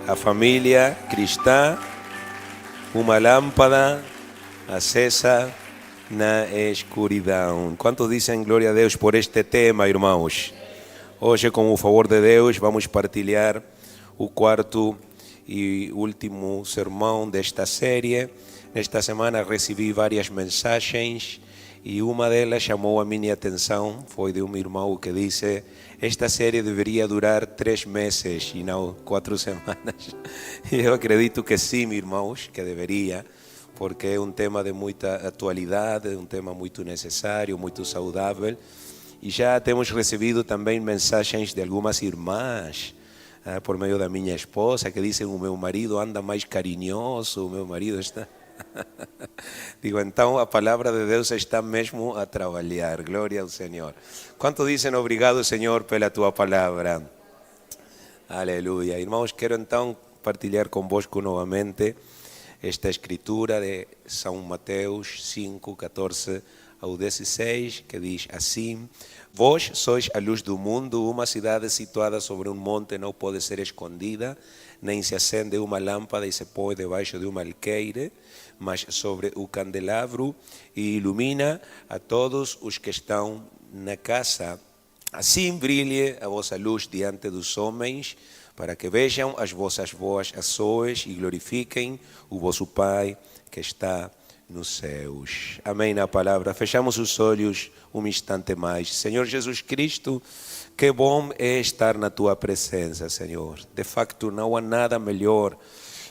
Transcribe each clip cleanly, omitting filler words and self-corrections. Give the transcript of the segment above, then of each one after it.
a família cristã, uma lâmpada acesa na escuridão. Quantos dizem glória a Deus por este tema, irmãos? Hoje, com o favor de Deus, vamos partilhar o quarto e último sermão desta série. Nesta semana recebi várias mensagens e uma delas chamou a minha atenção, foi de um irmão que disse: esta série deveria durar 3 meses e não 4 semanas. E eu acredito que sim, irmãos, que deveria, porque é um tema de muita atualidade, um tema muito necessário, muito saudável. E já temos recebido também mensagens de algumas irmãs, por meio da minha esposa, que dizem: o meu marido anda mais carinhoso, o meu marido está... Digo, então a palavra de Deus está mesmo a trabalhar. Glória ao Senhor. Quanto dizem obrigado, Senhor, pela tua palavra? Aleluia. Irmãos, quero então partilhar convosco novamente esta escritura de São Mateus 5, 14 ao 16, que diz assim: vós sois a luz do mundo, uma cidade situada sobre um monte não pode ser escondida, nem se acende uma lâmpada e se põe debaixo de um alqueire, mas sobre o candelabro, e ilumina a todos os que estão na casa. Assim brilhe a vossa luz diante dos homens, para que vejam as vossas boas ações e glorifiquem o vosso Pai que está nos céus. Amém na palavra. Fechamos os olhos um instante mais. Senhor Jesus Cristo, que bom é estar na tua presença, Senhor. De facto, não há nada melhor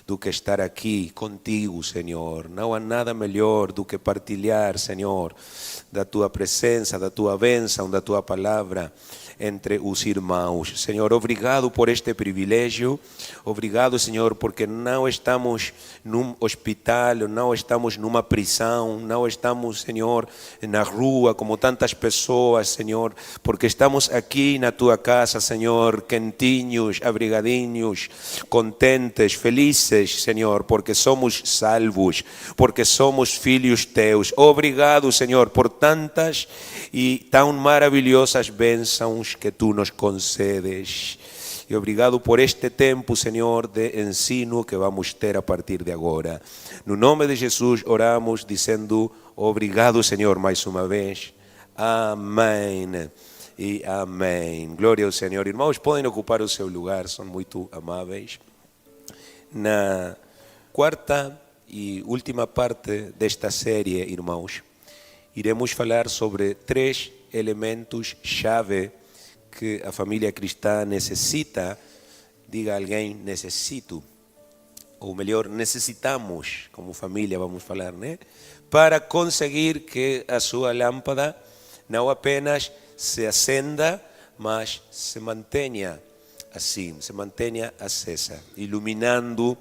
do que estar aqui contigo, Senhor. Não há nada melhor do que partilhar, Senhor, da tua presença, da tua bênção, da tua palavra entre os irmãos. Senhor, obrigado por este privilégio. Obrigado, Senhor, porque não estamos num hospital, não estamos numa prisão, não estamos, Senhor, na rua como tantas pessoas, Senhor, porque estamos aqui na tua casa, Senhor, quentinhos, abrigadinhos, contentes, felizes, Senhor, porque somos salvos, porque somos filhos teus. Obrigado, Senhor, por tantas e tão maravilhosas bênçãos que tu nos concedes. E obrigado por este tempo, Senhor, de ensino que vamos ter a partir de agora. No nome de Jesus oramos dizendo obrigado, Senhor, mais uma vez. Amém e amém. Glória ao Senhor. Irmãos, podem ocupar o seu lugar, são muito amáveis. Na quarta e última parte desta série, irmãos, iremos falar sobre 3 elementos-chave que a família cristã necessita. Diga alguém: necessito. Ou melhor, necessitamos, como família vamos falar, né? Para conseguir que a sua lâmpada não apenas se acenda, mas se mantenha assim, se mantenha acesa, iluminando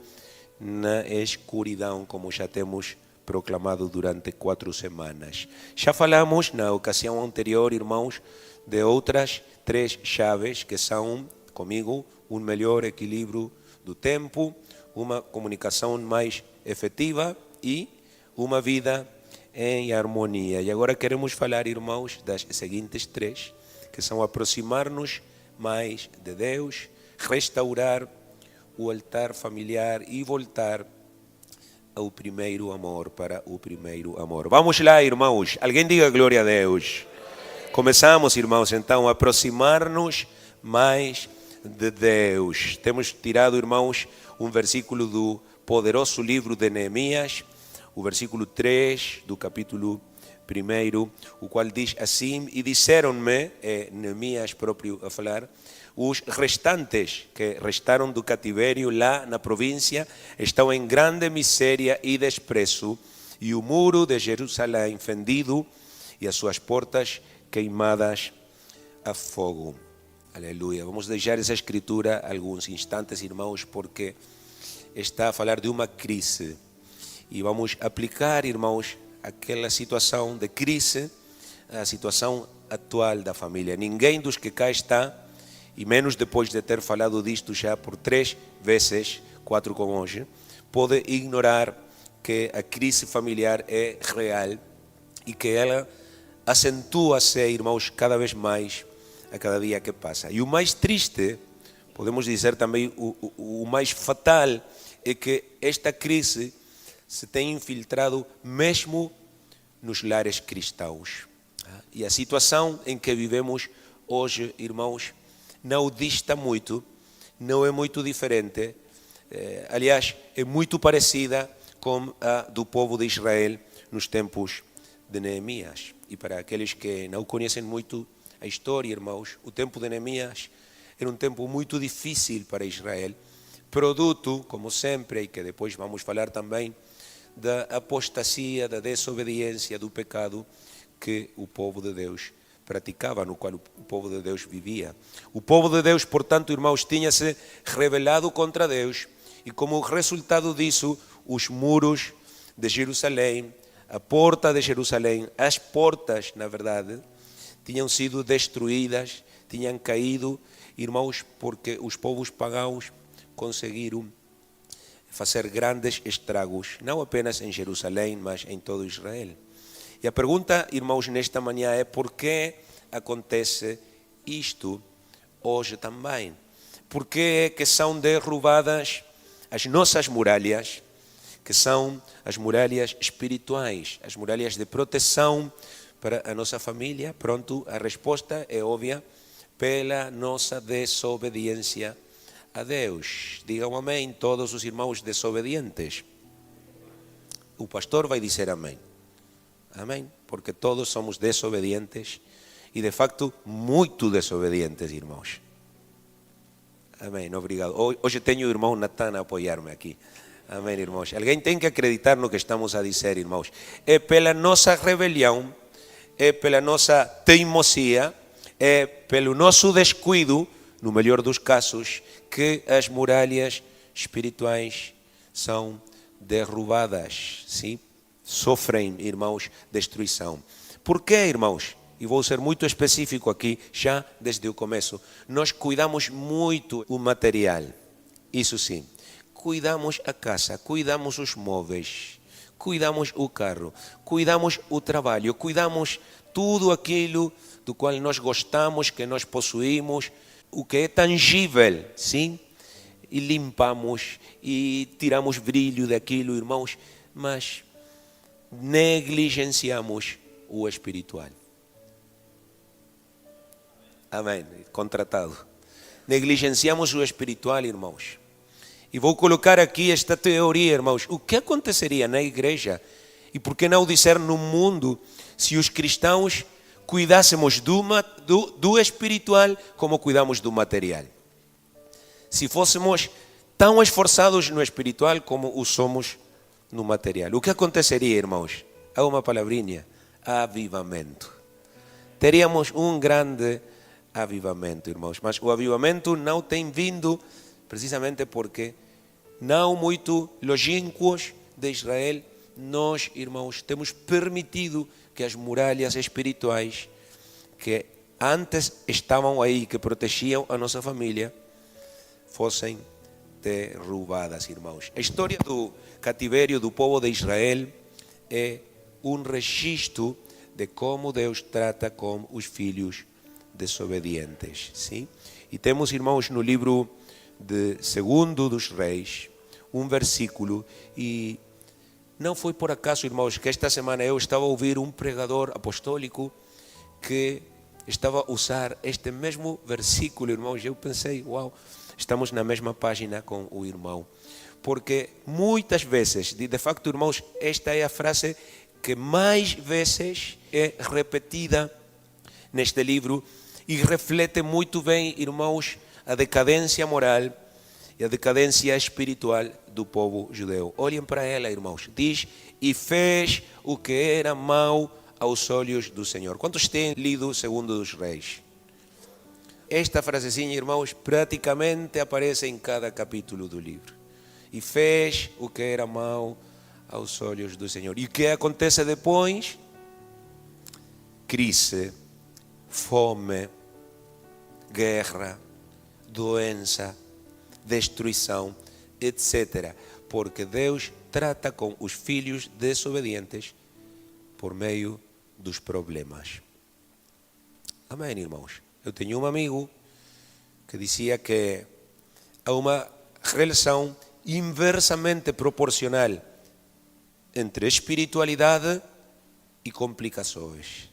na escuridão, como já temos proclamado durante 4 semanas. Já falamos na ocasião anterior, irmãos, de outras 3 chaves que são, comigo, um melhor equilíbrio do tempo, uma comunicação mais efetiva e uma vida em harmonia. E agora queremos falar, irmãos, das seguintes 3, que são aproximar-nos mais de Deus, restaurar o altar familiar e voltar ao primeiro amor, para o primeiro amor. Vamos lá, irmãos. Alguém diga glória a Deus. Começamos, irmãos, então, a aproximar-nos mais de Deus. Temos tirado, irmãos, um versículo do poderoso livro de Neemias, o versículo 3 do capítulo 1, o qual diz assim: e disseram-me, Neemias próprio a falar, os restantes que restaram do cativeiro lá na província estão em grande miséria e desprezo, e o muro de Jerusalém fendido e as suas portas queimadas a fogo. Aleluia. Vamos deixar essa escritura alguns instantes, irmãos, porque está a falar de uma crise. E vamos aplicar, irmãos, aquela situação de crise, a situação atual da família. Ninguém dos que cá está, e menos depois de ter falado disto já por 3 vezes, 4 com hoje, pode ignorar que a crise familiar é real e que ela acentua-se, irmãos, cada vez mais a cada dia que passa. E o mais triste, podemos dizer também o mais fatal é que esta crise se tem infiltrado mesmo nos lares cristãos. E a situação em que vivemos hoje, irmãos, não dista muito, não é muito diferente. Aliás, é muito parecida com a do povo de Israel nos tempos de Neemias. E para aqueles que não conhecem muito a história, irmãos, o tempo de Neemias era um tempo muito difícil para Israel, produto, como sempre, e que depois vamos falar também, da apostasia, da desobediência, do pecado que o povo de Deus praticava, no qual o povo de Deus vivia. O povo de Deus, portanto, irmãos, tinha-se rebelado contra Deus e como resultado disso, os muros de Jerusalém, a porta de Jerusalém, as portas, na verdade, tinham sido destruídas, tinham caído, irmãos, porque os povos pagãos conseguiram fazer grandes estragos, não apenas em Jerusalém, mas em todo Israel. E a pergunta, irmãos, nesta manhã é por que acontece isto hoje também? Por que é que são derrubadas as nossas muralhas, que são as muralhas espirituais, as muralhas de proteção para a nossa família? Pronto, a resposta é óbvia, pela nossa desobediência a Deus. Digam amém todos os irmãos desobedientes. O pastor vai dizer amém. Amém, porque todos somos desobedientes e de facto muito desobedientes, irmãos. Amém, obrigado. Hoje tenho o irmão Natan a apoiar-me aqui. Amém, irmãos. Alguém tem que acreditar no que estamos a dizer, irmãos. É pela nossa rebelião, é pela nossa teimosia, é pelo nosso descuido, no melhor dos casos, que as muralhas espirituais são derrubadas, sim? Sofrem, irmãos, destruição. Por quê, irmãos? E vou ser muito específico aqui, já desde o começo. Nós cuidamos muito o material, isso sim. Cuidamos a casa, cuidamos os móveis, cuidamos o carro, cuidamos o trabalho, cuidamos tudo aquilo do qual nós gostamos, que nós possuímos, o que é tangível, sim? E limpamos e tiramos brilho daquilo, irmãos, mas negligenciamos o espiritual. Amém. Contratado. Negligenciamos o espiritual, irmãos. E vou colocar aqui esta teoria, irmãos. O que aconteceria na igreja, e por que não dizer no mundo, se os cristãos cuidássemos do espiritual como cuidamos do material? Se fôssemos tão esforçados no espiritual como o somos no material. O que aconteceria, irmãos? Há uma palavrinha: avivamento. Teríamos um grande avivamento, irmãos. Mas o avivamento não tem vindo precisamente porque não muito longínquos de Israel, nós, irmãos, temos permitido que as muralhas espirituais que antes estavam aí, que protegiam a nossa família, fossem derrubadas, irmãos. A história do cativeiro do povo de Israel é um registro de como Deus trata com os filhos desobedientes, sim? E temos, irmãos, no livro de Segundo dos Reis, um versículo, e não foi por acaso, irmãos, que esta semana eu estava a ouvir um pregador apostólico que estava a usar este mesmo versículo, irmãos. Eu pensei, uau, estamos na mesma página com o irmão. Porque muitas vezes, de facto, irmãos, esta é a frase que mais vezes é repetida neste livro e reflete muito bem, irmãos, a decadência moral e a decadência espiritual do povo judeu. Olhem para ela, irmãos. Diz: e fez o que era mau aos olhos do Senhor. Quantos têm lido Segundo dos Reis? Esta frasezinha, irmãos, praticamente aparece em cada capítulo do livro. E fez o que era mau aos olhos do Senhor. E o que acontece depois? Crise, fome, guerra, doença, destruição, etc. Porque Deus trata com os filhos desobedientes por meio dos problemas. Amém, irmãos? Eu tenho um amigo que dizia que há uma relação inversamente proporcional entre espiritualidade e complicações.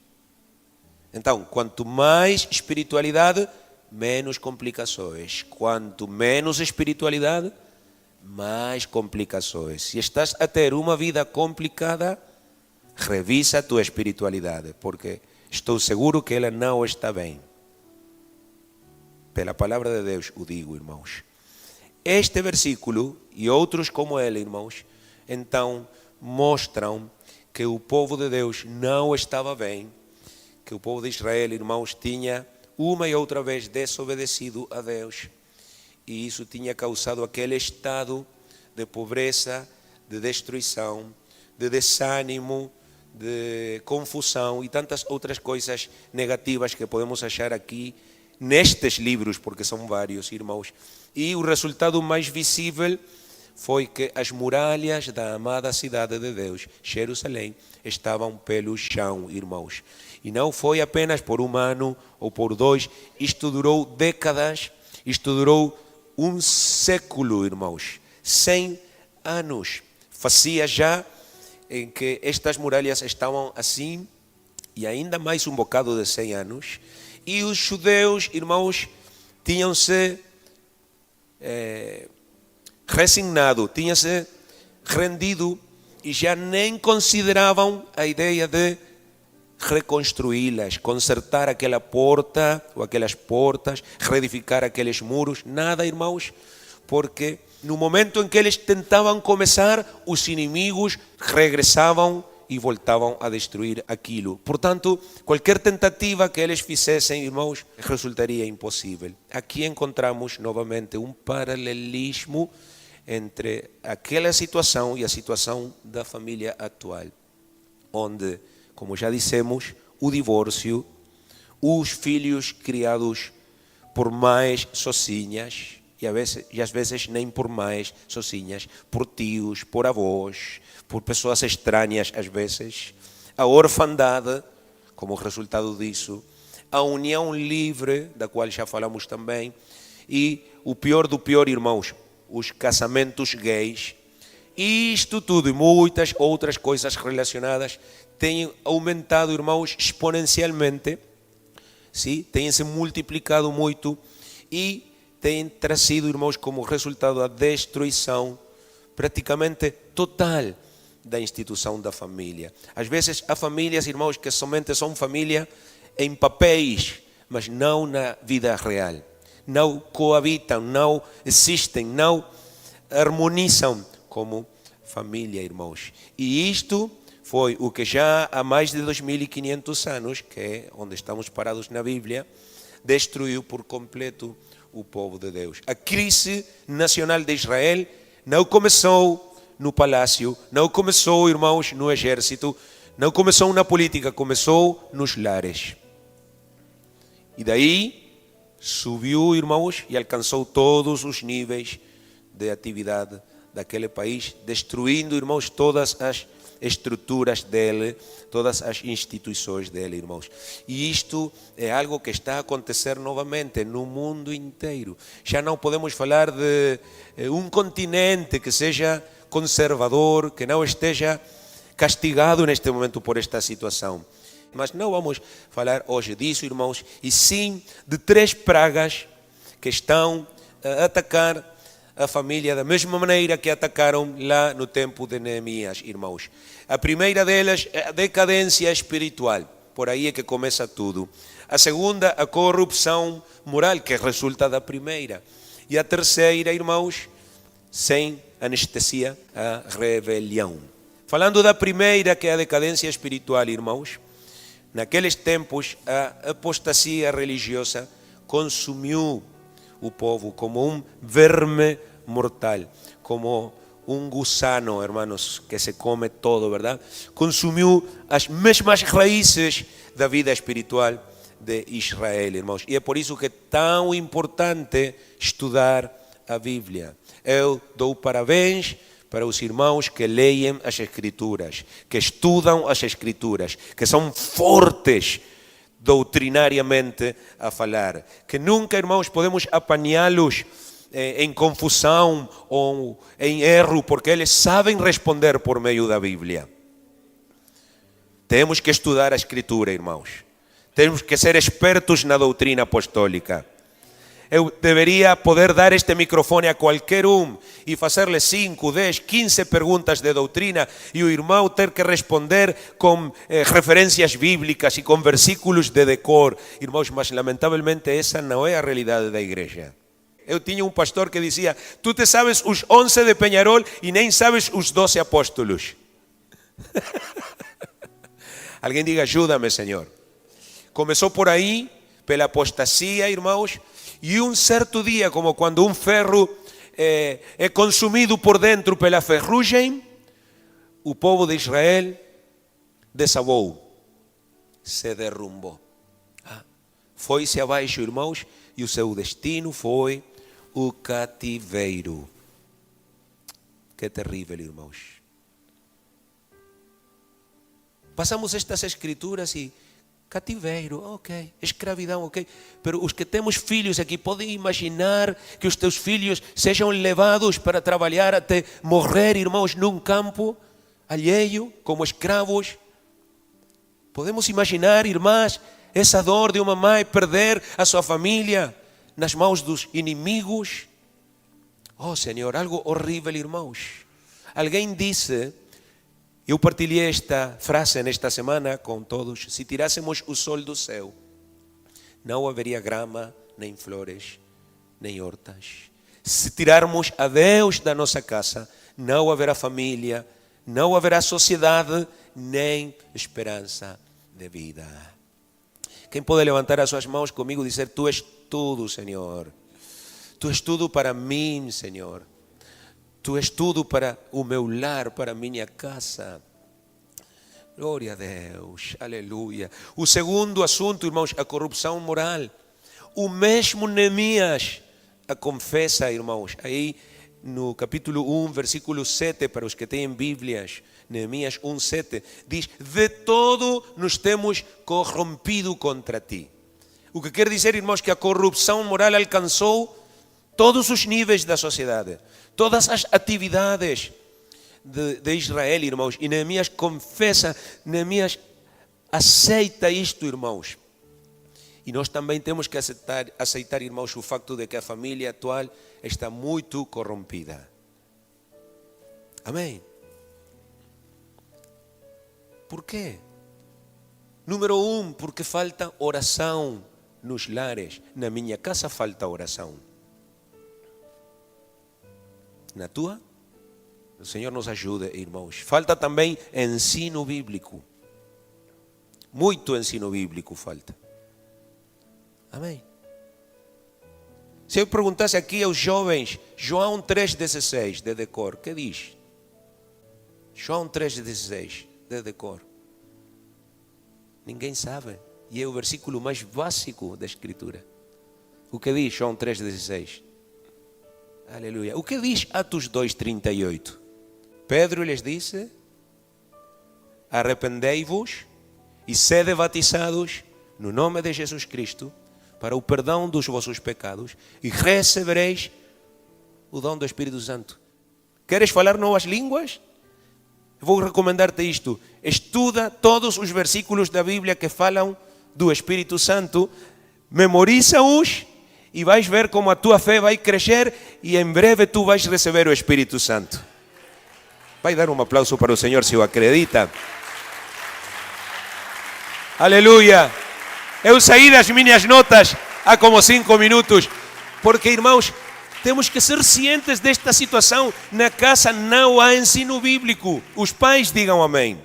Então, quanto mais espiritualidade, menos complicações. Quanto menos espiritualidade, mais complicações. Se estás a ter uma vida complicada, revisa a tua espiritualidade, porque estou seguro que ela não está bem. Pela palavra de Deus o digo, irmãos. Este versículo e outros como ele, irmãos, então mostram que o povo de Deus não estava bem, que o povo de Israel, irmãos, tinha uma e outra vez desobedecido a Deus. E isso tinha causado aquele estado de pobreza, de destruição, de desânimo, de confusão e tantas outras coisas negativas que podemos achar aqui nestes livros, porque são vários, irmãos. E o resultado mais visível foi que as muralhas da amada cidade de Deus, Jerusalém, estavam pelo chão, irmãos. E não foi apenas por um ano ou por dois, isto durou décadas, isto durou um século, irmãos, 100 anos. Fazia já em que estas muralhas estavam assim, e ainda mais um bocado de 100 anos, e os judeus, irmãos, tinham-se resignado, tinham-se rendido e já nem consideravam a ideia de reconstruí-las, consertar aquela porta ou aquelas portas, reedificar aqueles muros, nada, irmãos, porque no momento em que eles tentavam começar, os inimigos regressavam e voltavam a destruir aquilo. Portanto, qualquer tentativa que eles fizessem, irmãos, resultaria impossível. Aqui encontramos novamente um paralelismo entre aquela situação e a situação da família atual, onde, como já dissemos, o divórcio, os filhos criados por mães sozinhas, e às vezes nem por mães sozinhas, por tios, por avós, por pessoas estranhas às vezes, a orfandade como resultado disso, a união livre, da qual já falamos também, e o pior do pior, irmãos, os casamentos gays. Isto tudo e muitas outras coisas relacionadas têm aumentado, irmãos, exponencialmente, sim? Têm se multiplicado muito e têm trazido, irmãos, como resultado a destruição praticamente total da instituição da família. Às vezes há famílias, irmãos, que somente são família em papéis, mas não na vida real. Não coabitam, não existem, não harmonizam como família, irmãos. E isto foi o que já há mais de 2500 anos, que é onde estamos parados na Bíblia, destruiu por completo o povo de Deus. A crise nacional de Israel não começou no palácio, não começou, irmãos, no exército, não começou na política, começou nos lares. E daí subiu, irmãos, e alcançou todos os níveis de atividade daquele país, destruindo, irmãos, todas as estruturas dele, todas as instituições dele, irmãos. E isto é algo que está a acontecer novamente no mundo inteiro. Já não podemos falar de um continente que seja conservador, que não esteja castigado neste momento por esta situação. Mas não vamos falar hoje disso, irmãos, e sim de 3 pragas que estão a atacar a família da mesma maneira que atacaram lá no tempo de Neemias, irmãos. A primeira delas é a decadência espiritual, por aí é que começa tudo. A segunda, a corrupção moral, que resulta da primeira. E a terceira, irmãos, sem anestesia, a rebelião. Falando da primeira, que é a decadência espiritual, irmãos, naqueles tempos a apostasia religiosa consumiu o povo como um verme mortal, como um gusano, hermanos, que se come todo, verdade? Consumiu as mesmas raízes da vida espiritual de Israel, irmãos. E é por isso que é tão importante estudar a Bíblia. Eu dou parabéns para os irmãos que leem as Escrituras, que estudam as Escrituras, que são fortes doutrinariamente a falar, que nunca, irmãos, podemos apanhá-los em confusão ou em erro, porque eles sabem responder por meio da Bíblia. Temos que estudar a Escritura, irmãos. Temos que ser expertos na doutrina apostólica. Eu deveria poder dar este microfone a qualquer e fazer-lhe 5, 10, 15 perguntas de doutrina e o irmão ter que responder com referências bíblicas e com versículos de decor. Irmãos, mas lamentavelmente essa não é a realidade da igreja. Eu tinha um pastor que dizia: tu te sabes os 11 de Peñarol e nem sabes os 12 apóstolos. Alguém diga: ajuda-me, Senhor. Começou por aí, pela apostasia, irmãos, e um certo dia, como quando um ferro é consumido por dentro pela ferrugem, o povo de Israel desabou, se derrumbou. Foi-se abaixo, irmãos, e o seu destino foi o cativeiro. Que terrível, irmãos. Passamos estas escrituras e cativeiro, ok. Escravidão, ok. Pero os que temos filhos aqui, podem imaginar que os teus filhos sejam levados para trabalhar até morrer, irmãos, num campo alheio, como escravos? Podemos imaginar, irmãs, essa dor de uma mãe perder a sua família nas mãos dos inimigos? Oh, Senhor, algo horrível, irmãos. Alguém disse, eu partilhei esta frase nesta semana com todos: se tirássemos o sol do céu, não haveria grama, nem flores, nem hortas. Se tirarmos a Deus da nossa casa, não haverá família, não haverá sociedade, nem esperança de vida. Quem pode levantar as suas mãos comigo e dizer: tu és tudo, Senhor. Tu és tudo para mim, Senhor. Tu és tudo para o meu lar, para a minha casa. Glória a Deus, aleluia. O segundo assunto, irmãos, a corrupção moral. O mesmo Neemias a confessa, irmãos, aí no capítulo 1, versículo 7, para os que têm Bíblias, Neemias 1:7, diz: de todo nos temos corrompido contra ti. O que quer dizer, irmãos, que a corrupção moral alcançou todos os níveis da sociedade, todas as atividades de Israel, irmãos. E Neemias confessa, Neemias aceita isto, irmãos. E nós também temos que aceitar, irmãos, o facto de que a família atual está muito corrompida. Amém? Por quê? Número 1, porque falta oração nos lares. Na minha casa falta oração. Na tua? O Senhor nos ajude, irmãos. Falta também ensino bíblico. Muito ensino bíblico falta. Amém? Se eu perguntasse aqui aos jovens, João 3,16 de decor, que diz? João 3,16 de decor. Ninguém sabe. E é o versículo mais básico da Escritura. O que diz João 3,16? Aleluia. O que diz Atos 2,38? Pedro lhes disse: arrependei-vos e sede batizados no nome de Jesus Cristo para o perdão dos vossos pecados e recebereis o dom do Espírito Santo. Queres falar novas línguas? Vou recomendar-te isto. Estuda todos os versículos da Bíblia que falam do Espírito Santo, memoriza-os e vais ver como a tua fé vai crescer e em breve tu vais receber o Espírito Santo. Vai dar um aplauso para o Senhor se o acredita. Aleluia. Eu saí das minhas notas há como 5 minutos, porque, irmãos, temos que ser cientes desta situação. Na casa não há ensino bíblico. Os pais digam amém.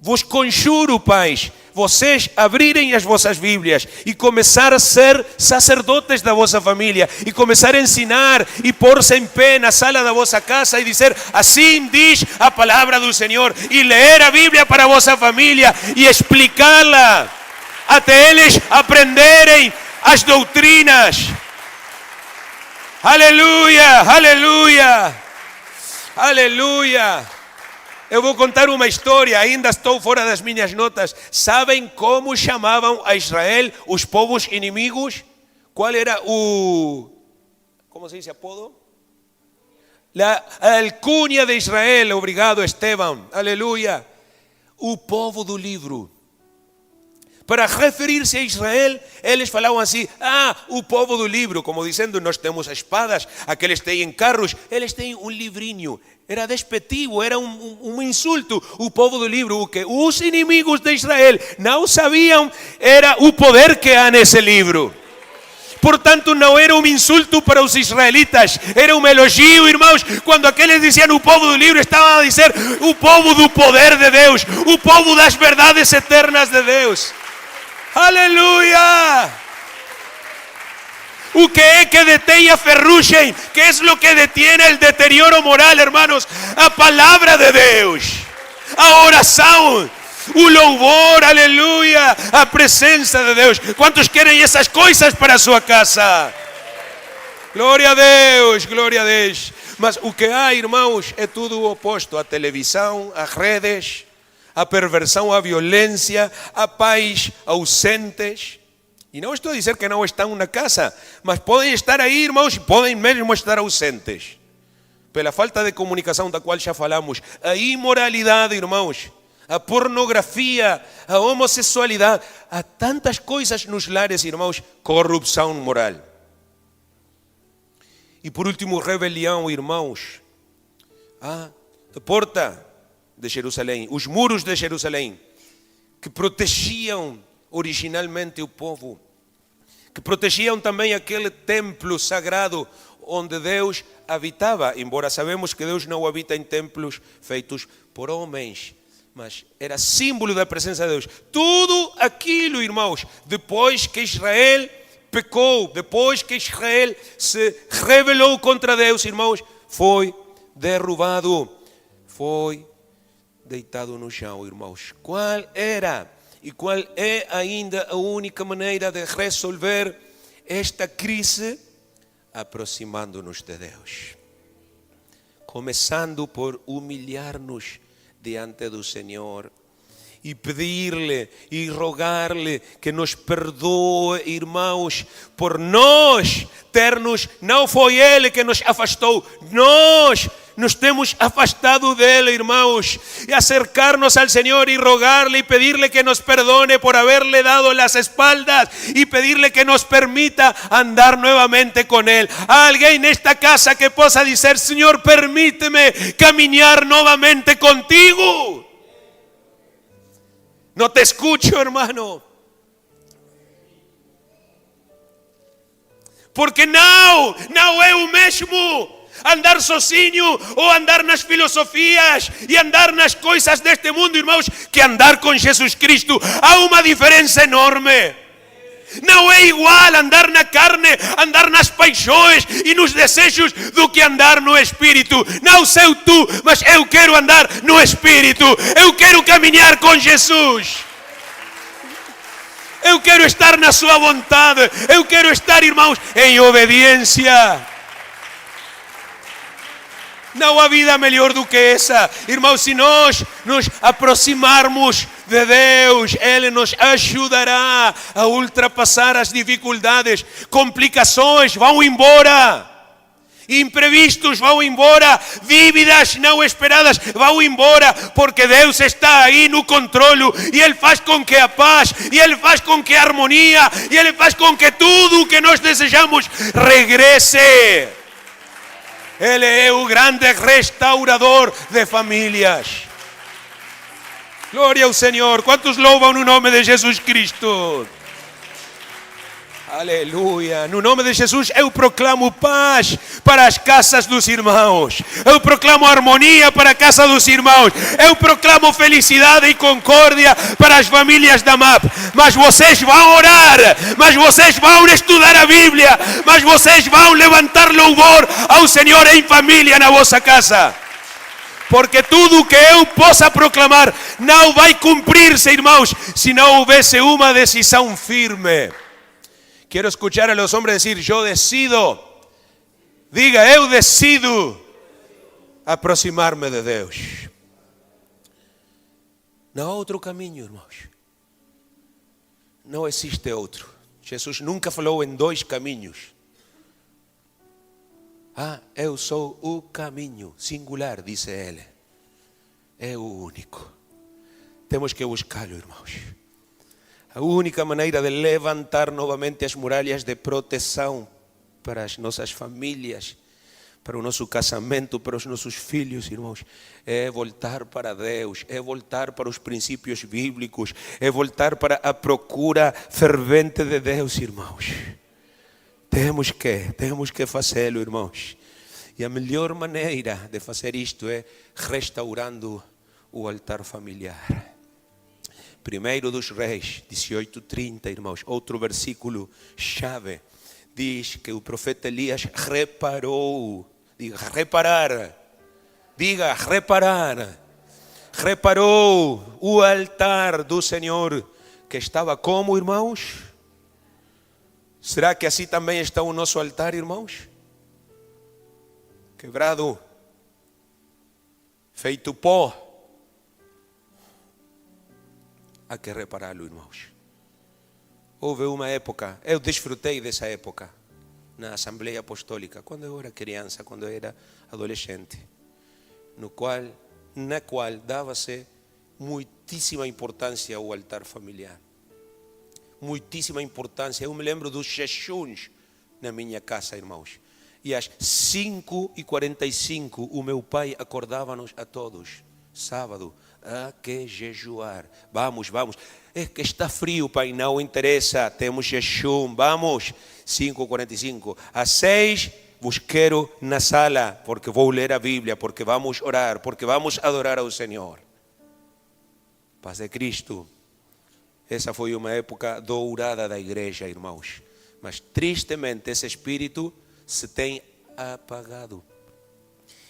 Vos conjuro, pais, vocês abrirem as vossas Bíblias e começar a ser sacerdotes da vossa família e começar a ensinar e pôr-se em pé na sala da vossa casa e dizer: assim diz a palavra do Senhor, e ler a Bíblia para a vossa família e explicá-la até eles aprenderem as doutrinas. Aleluia, aleluia, aleluia. Eu vou contar uma história, ainda estou fora das minhas notas. Sabem como chamavam a Israel os povos inimigos? Qual era ¿cómo se dice apodo? A alcunha de Israel, obrigado Esteban, aleluia, o povo do livro. Para referir-se a Israel, eles falavam assim, o povo do livro, como dizendo, nós temos espadas, aqueles têm carros, eles têm um livrinho. Era despectivo, era um insulto, o povo do livro. O que os inimigos de Israel não sabiam era o poder que há nesse livro. Portanto, não era um insulto para os israelitas, era um elogio, irmãos. Quando aqueles diziam o povo do livro, estavam a dizer o povo do poder de Deus, o povo das verdades eternas de Deus. Aleluia! O que é que detém a ferrugem? Que é o que detiene o deterioro moral, hermanos? A palavra de Deus, a oração, o louvor, aleluia, a presença de Deus. Quantos querem essas coisas para a sua casa? Glória a Deus, glória a Deus. Mas o que há, irmãos, é tudo o oposto. A televisão, as redes, a perversão, a violência, a pais ausentes. E não estou a dizer que não estão na casa, mas podem estar aí, irmãos, e podem mesmo estar ausentes. Pela falta de comunicação da qual já falamos. A imoralidade, irmãos, a pornografia, a homossexualidade. Há tantas coisas nos lares, irmãos, corrupção moral. E por último, rebelião, irmãos. A porta de Jerusalém, os muros de Jerusalém, que protegiam originalmente o povo, que protegiam também aquele templo sagrado onde Deus habitava, embora sabemos que Deus não habita em templos feitos por homens, mas era símbolo da presença de Deus. Tudo aquilo, irmãos, depois que Israel pecou, depois que Israel se rebelou contra Deus, irmãos, foi derrubado, foi deitado no chão, irmãos. Qual era e qual é ainda a única maneira de resolver esta crise? Aproximando-nos de Deus, começando por humilhar-nos diante do Senhor e pedir-lhe e rogar-lhe que nos perdoe, irmãos, por nós termos, não foi Ele que nos afastou, nós nos temos afastado dele, irmãos, e acercar-nos ao Senhor e rogar-lhe e pedir-lhe que nos perdone por haberle dado las espaldas e pedir-lhe que nos permita andar nuevamente com Ele. Há alguém nesta casa que possa dizer: Senhor, permíteme caminhar novamente contigo. No te escucho, hermano. Porque não é o mesmo andar sozinho ou andar nas filosofias e andar nas coisas deste mundo, irmãos, que andar com Jesus Cristo. Há uma diferença enorme. Não é igual andar na carne, andar nas paixões e nos desejos do que andar no Espírito. Não sei tu, mas eu quero andar no Espírito. Eu quero caminhar com Jesus. Eu quero estar na sua vontade. Eu quero estar, irmãos, em obediência. Não há vida melhor do que essa. Irmãos, se nós nos aproximarmos de Deus, Ele nos ajudará a ultrapassar as dificuldades. Complicações vão embora. Imprevistos vão embora. Dívidas não esperadas vão embora. Porque Deus está aí no controle. E Ele faz com que a paz, e Ele faz com que a harmonia, e Ele faz com que tudo o que nós desejamos regresse. Ele é o grande restaurador de famílias. Glória ao Senhor. Quantos louvam no nome de Jesus Cristo? Aleluia. No nome de Jesus eu proclamo paz para as casas dos irmãos. Eu proclamo harmonia para a casa dos irmãos. Eu proclamo felicidade e concórdia para as famílias da MAP. Mas vocês vão orar, mas vocês vão estudar a Bíblia, mas vocês vão levantar louvor ao Senhor em família na vossa casa. Porque tudo o que eu possa proclamar não vai cumprir-se, irmãos, se não houvesse uma decisão firme. Quiero escuchar a los hombres decir: yo decido. Diga: eu decido aproximar-me de Deus. Não há outro caminho, irmãos. Não existe outro. Jesus nunca falou em dois caminhos. Ah, eu sou o caminho, singular, disse ele. É o único. Temos que buscá-lo, irmãos. A única maneira de levantar novamente as muralhas de proteção para as nossas famílias, para o nosso casamento, para os nossos filhos, irmãos, é voltar para Deus, é voltar para os princípios bíblicos, é voltar para a procura fervente de Deus, irmãos. Temos que fazê-lo, irmãos. E a melhor maneira de fazer isto é restaurando o altar familiar. 1 dos Reis, 18:30, irmãos, outro versículo chave, diz que o profeta Elias reparou, reparou o altar do Senhor, que estava como, irmãos? Será que assim também está o nosso altar, irmãos? Quebrado, feito pó. Há que repará-lo, irmãos. Houve uma época, eu desfrutei dessa época, na Assembleia Apostólica, quando eu era criança, quando eu era adolescente, na qual dava-se muitíssima importância ao altar familiar. Muitíssima importância. Eu me lembro dos jejuns na minha casa, irmãos. E às 5h45 o meu pai acordava-nos a todos, sábado, há que jejuar. Vamos. É que está frio, pai, não interessa, temos jejum, vamos. 5h45. Às 6 vos quero na sala, porque vou ler a Bíblia, porque vamos orar, porque vamos adorar ao Senhor. Paz de Cristo. Essa foi uma época dourada da igreja, irmãos. Mas tristemente esse espírito se tem apagado.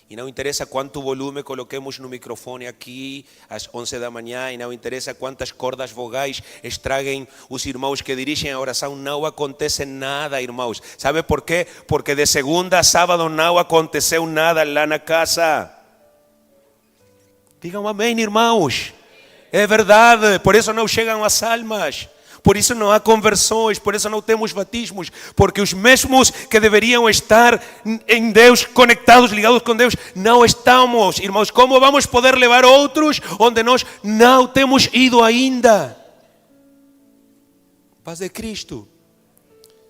E não interessa quanto volume coloquemos no microfone aqui às 11 da manhã, e não interessa quantas cordas vogais estraguem os irmãos que dirigem a oração, não acontece nada, irmãos. Sabe por quê? Porque de segunda a sábado não aconteceu nada lá na casa. Digam amém, irmãos. É verdade, por isso não chegam as almas. Por isso não há conversões, por isso não temos batismos, porque os mesmos que deveriam estar em Deus, conectados, ligados com Deus, não estamos. Irmãos, como vamos poder levar outros onde nós não temos ido ainda? Paz de Cristo.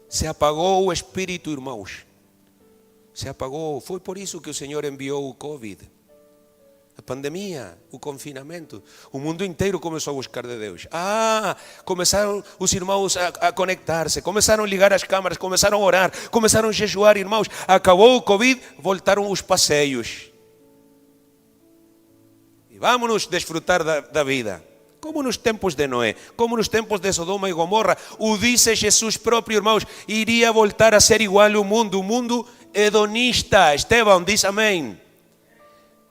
Se apagou o Espírito, irmãos. Se apagou. Foi por isso que o Senhor enviou o Covid. A pandemia, o confinamento, o mundo inteiro começou a buscar de Deus. Começaram os irmãos a conectar-se, começaram a ligar as câmaras, começaram a orar, começaram a jejuar, irmãos. Acabou o Covid, voltaram os passeios. E vamos desfrutar da vida. Como nos tempos de Noé, como nos tempos de Sodoma e Gomorra. O disse Jesus próprio, irmãos, iria voltar a ser igual ao mundo, um mundo hedonista. Estevão, diz amém.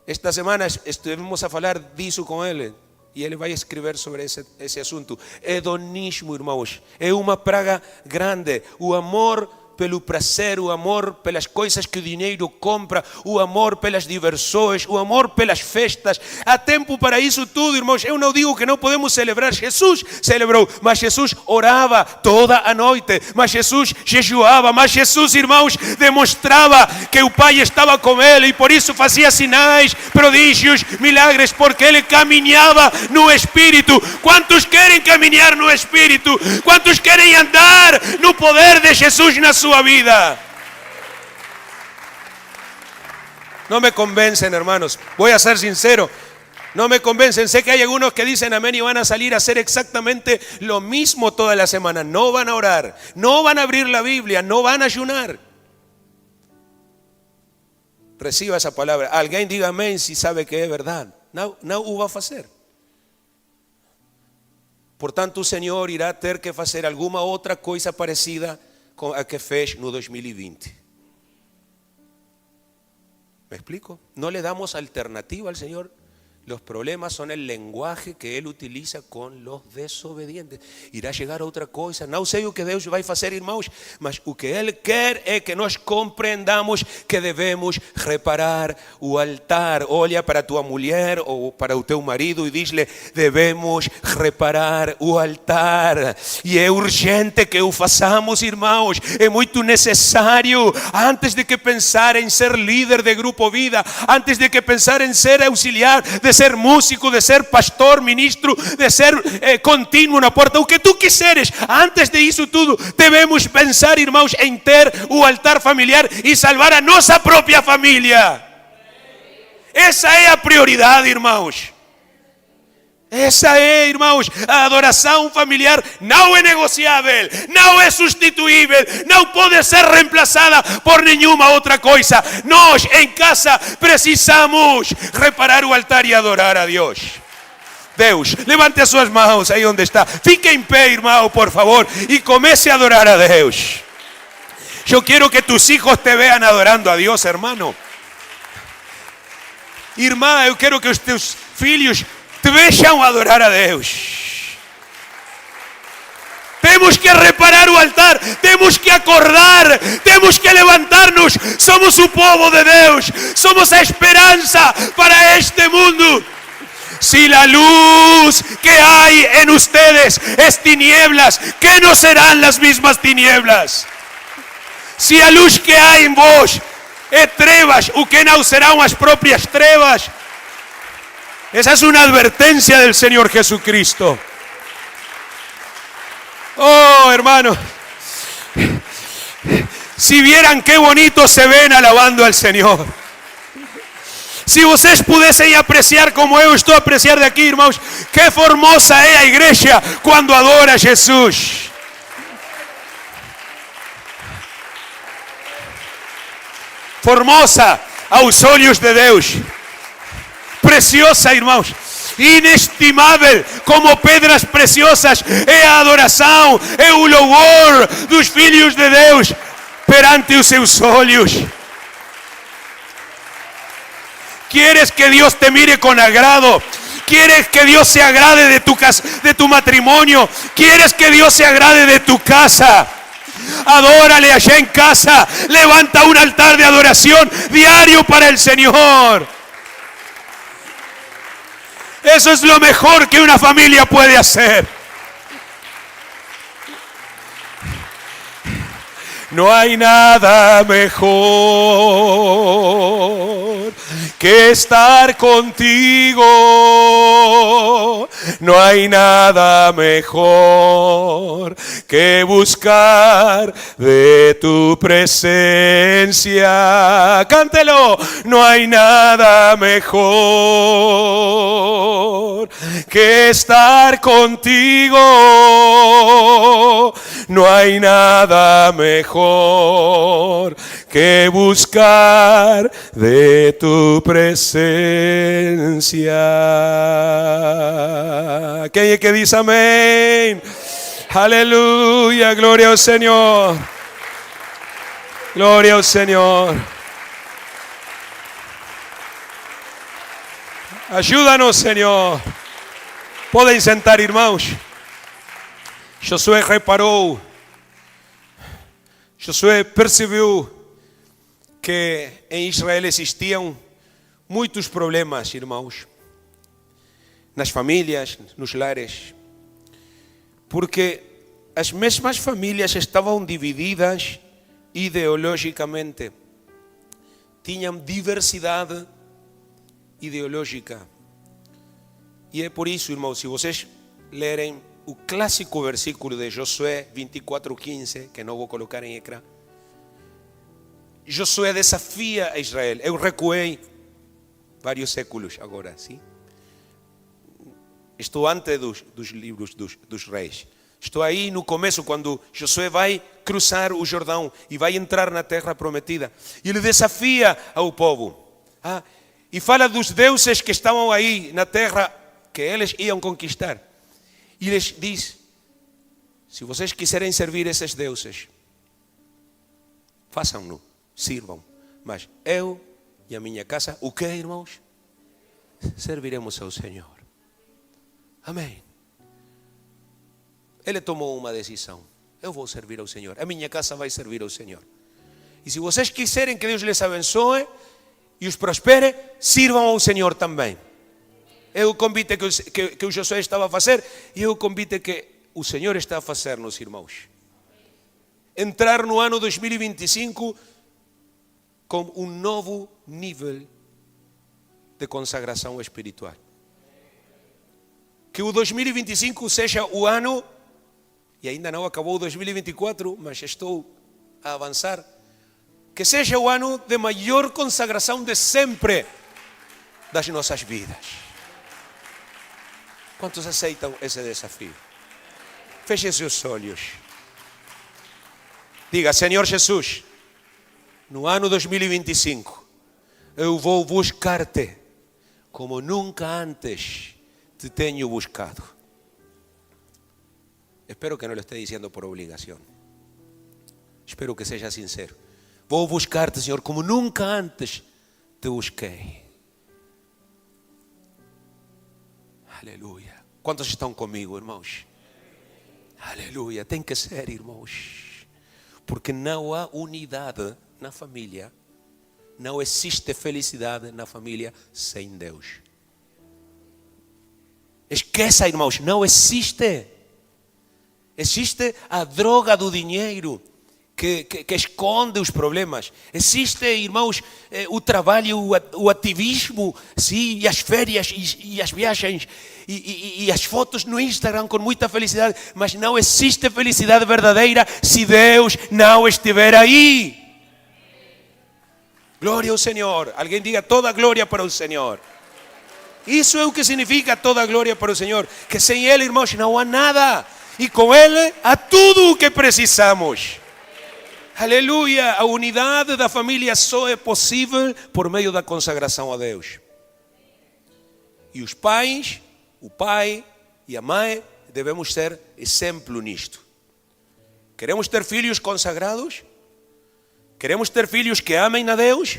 Esta semana estivemos a falar disso com ele, e ele vai escrever sobre esse assunto. Hedonismo, irmãos, é uma praga grande. O amor pelo prazer, o amor pelas coisas que o dinheiro compra, o amor pelas diversões, o amor pelas festas. Há tempo para isso tudo, irmãos. Eu não digo que não podemos celebrar. Jesus celebrou, mas Jesus orava toda a noite, mas Jesus jejuava, mas Jesus, irmãos, demonstrava que o Pai estava com ele, e por isso fazia sinais, prodígios, milagres, porque ele caminhava no Espírito. Quantos querem caminhar no Espírito? Quantos querem andar no poder de Jesus na sua vida? No me convencen, hermanos. Voy a ser sincero. No me convencen. Sé que hay algunos que dicen amén y van a salir a hacer exactamente lo mismo toda la semana. No van a orar, no van a abrir la Biblia, no van a ayunar. Reciba esa palabra. Alguien diga amén si sabe que es verdad. Não o vai fazer. Portanto, o Senhor irá ter que fazer alguma outra coisa parecida com a que fez no 2020. ¿Me explico? No le damos alternativa al Señor. Los problemas son el lenguaje que ele utiliza com os desobedientes. Irá chegar a outra coisa. Não sei o que Deus vai fazer, irmãos, mas o que Ele quer é que nós compreendamos que devemos reparar o altar. Olha para tua mulher ou para o teu marido e diz-lhe: devemos reparar o altar. E é urgente que o façamos, irmãos. É muito necessário. Antes de que pensar em ser líder de Grupo Vida, antes de que pensar em ser auxiliar, de ser músico, de ser pastor, ministro, de ser contínuo na porta, o que tu quiseres, antes de isso tudo, devemos pensar, irmãos, em ter o altar familiar e salvar a nossa própria família. Essa é a prioridade, irmãos. Essa é, irmãos, a adoração familiar não é negociável, não é substituível, não pode ser reemplazada por nenhuma outra coisa. Nós, em casa, precisamos reparar o altar e adorar a Deus. Deus, levante as suas mãos aí onde está. Fique em pé, irmão, por favor, e comece a adorar a Deus. Eu quero que tus hijos te vean adorando a Deus, hermano. Irmã, eu quero que os teus filhos te vejam adorar a Deus. Temos que reparar o altar, temos que acordar, temos que levantar-nos. Somos o povo de Deus, somos a esperança para este mundo. Si la luz que hay en ustedes es tinieblas, ¿qué no serán las mismas tinieblas? Si a luz que hay en vos é trevas, o que não serão as próprias trevas? Esa es una advertencia del Señor Jesucristo. Oh, hermano, si vieran qué bonito se ven alabando al Señor. Si vocês pudessem apreciar como eu estou a apreciar daqui, irmãos, que formosa é a igreja quando adora a Jesus. Formosa aos olhos de Deus. Preciosa, irmãos, inestimável, como pedras preciosas, é a adoração, é o louvor dos filhos de Deus perante os seus olhos. ¿Quieres que Dios te mire con agrado? ¿Quieres que Dios se agrade de tu matrimonio? ¿Quieres que Dios se agrade de tu casa? Adórale allá en casa, levanta un altar de adoración diario para el Señor. Eso es lo mejor que una familia puede hacer. No hay nada mejor que estar contigo. No hay nada mejor que buscar de tu presencia. Cántelo. No hay nada mejor que estar contigo. No hay nada mejor que buscar de tu presencia. ¿Quién es que dice amén? Aleluya, gloria al Señor. Gloria al Señor. Ayúdanos, Señor. Podem sentar, irmãos. Josué reparou, Josué percebeu que em Israel existiam muitos problemas, irmãos, nas famílias, nos lares, porque as mesmas famílias estavam divididas ideologicamente, tinham diversidade ideológica. E é por isso, irmãos, se vocês lerem o clássico versículo de Josué 24:15, que não vou colocar em ecrã, Josué desafia a Israel. Eu recuei vários séculos agora, sim? Estou antes dos livros dos reis. Estou aí no começo, quando Josué vai cruzar o Jordão e vai entrar na terra prometida. E ele desafia ao povo. E fala dos deuses que estavam aí na terra que eles iam conquistar. E lhes diz: se vocês quiserem servir esses deuses, façam-no, sirvam. Mas eu e a minha casa, o que, irmãos? serviremos ao Senhor. Amém. Ele tomou uma decisão. Eu vou servir ao Senhor. A minha casa vai servir ao Senhor. E se vocês quiserem que Deus les abençoe e os prospere, sirvam ao Senhor também. É o convite que o Josué estava a fazer e é o convite que o Senhor está a fazer, meus irmãos. Entrar no ano 2025 com um novo nível de consagração espiritual. Que o 2025 seja o ano, e ainda não acabou o 2024, mas estou a avançar, que seja o ano de maior consagração de sempre das nossas vidas. Quantos aceitam esse desafio? Feche seus olhos. Diga, Senhor Jesus, no ano 2025, eu vou buscar-te como nunca antes te tenho buscado. Espero que não lo esté diciendo por obligación. Espero que seja sincero. Vou buscar-te, Senhor, como nunca antes te busquei. Aleluia. Quantos estão comigo, irmãos? Aleluia. Tem que ser, irmãos. Porque não há unidade na família. Não existe felicidade na família sem Deus. Esqueça, irmãos, não existe. Existe a droga do dinheiro que esconde os problemas. Existe, irmãos, o trabalho, o ativismo, sim, e as férias e as viagens e as fotos no Instagram com muita felicidade. Mas não existe felicidade verdadeira se Deus não estiver aí. Glória ao Senhor. Alguém diga toda glória para o Senhor. Isso é o que significa toda glória para o Senhor. Que sem Ele, irmãos, não há nada. E com Ele há tudo o que precisamos. Aleluia. A unidade da família só é possível por meio da consagração a Deus. E os pais, o pai e a mãe, devemos ser exemplo nisto. Queremos ter filhos consagrados? Queremos ter filhos que amem a Deus?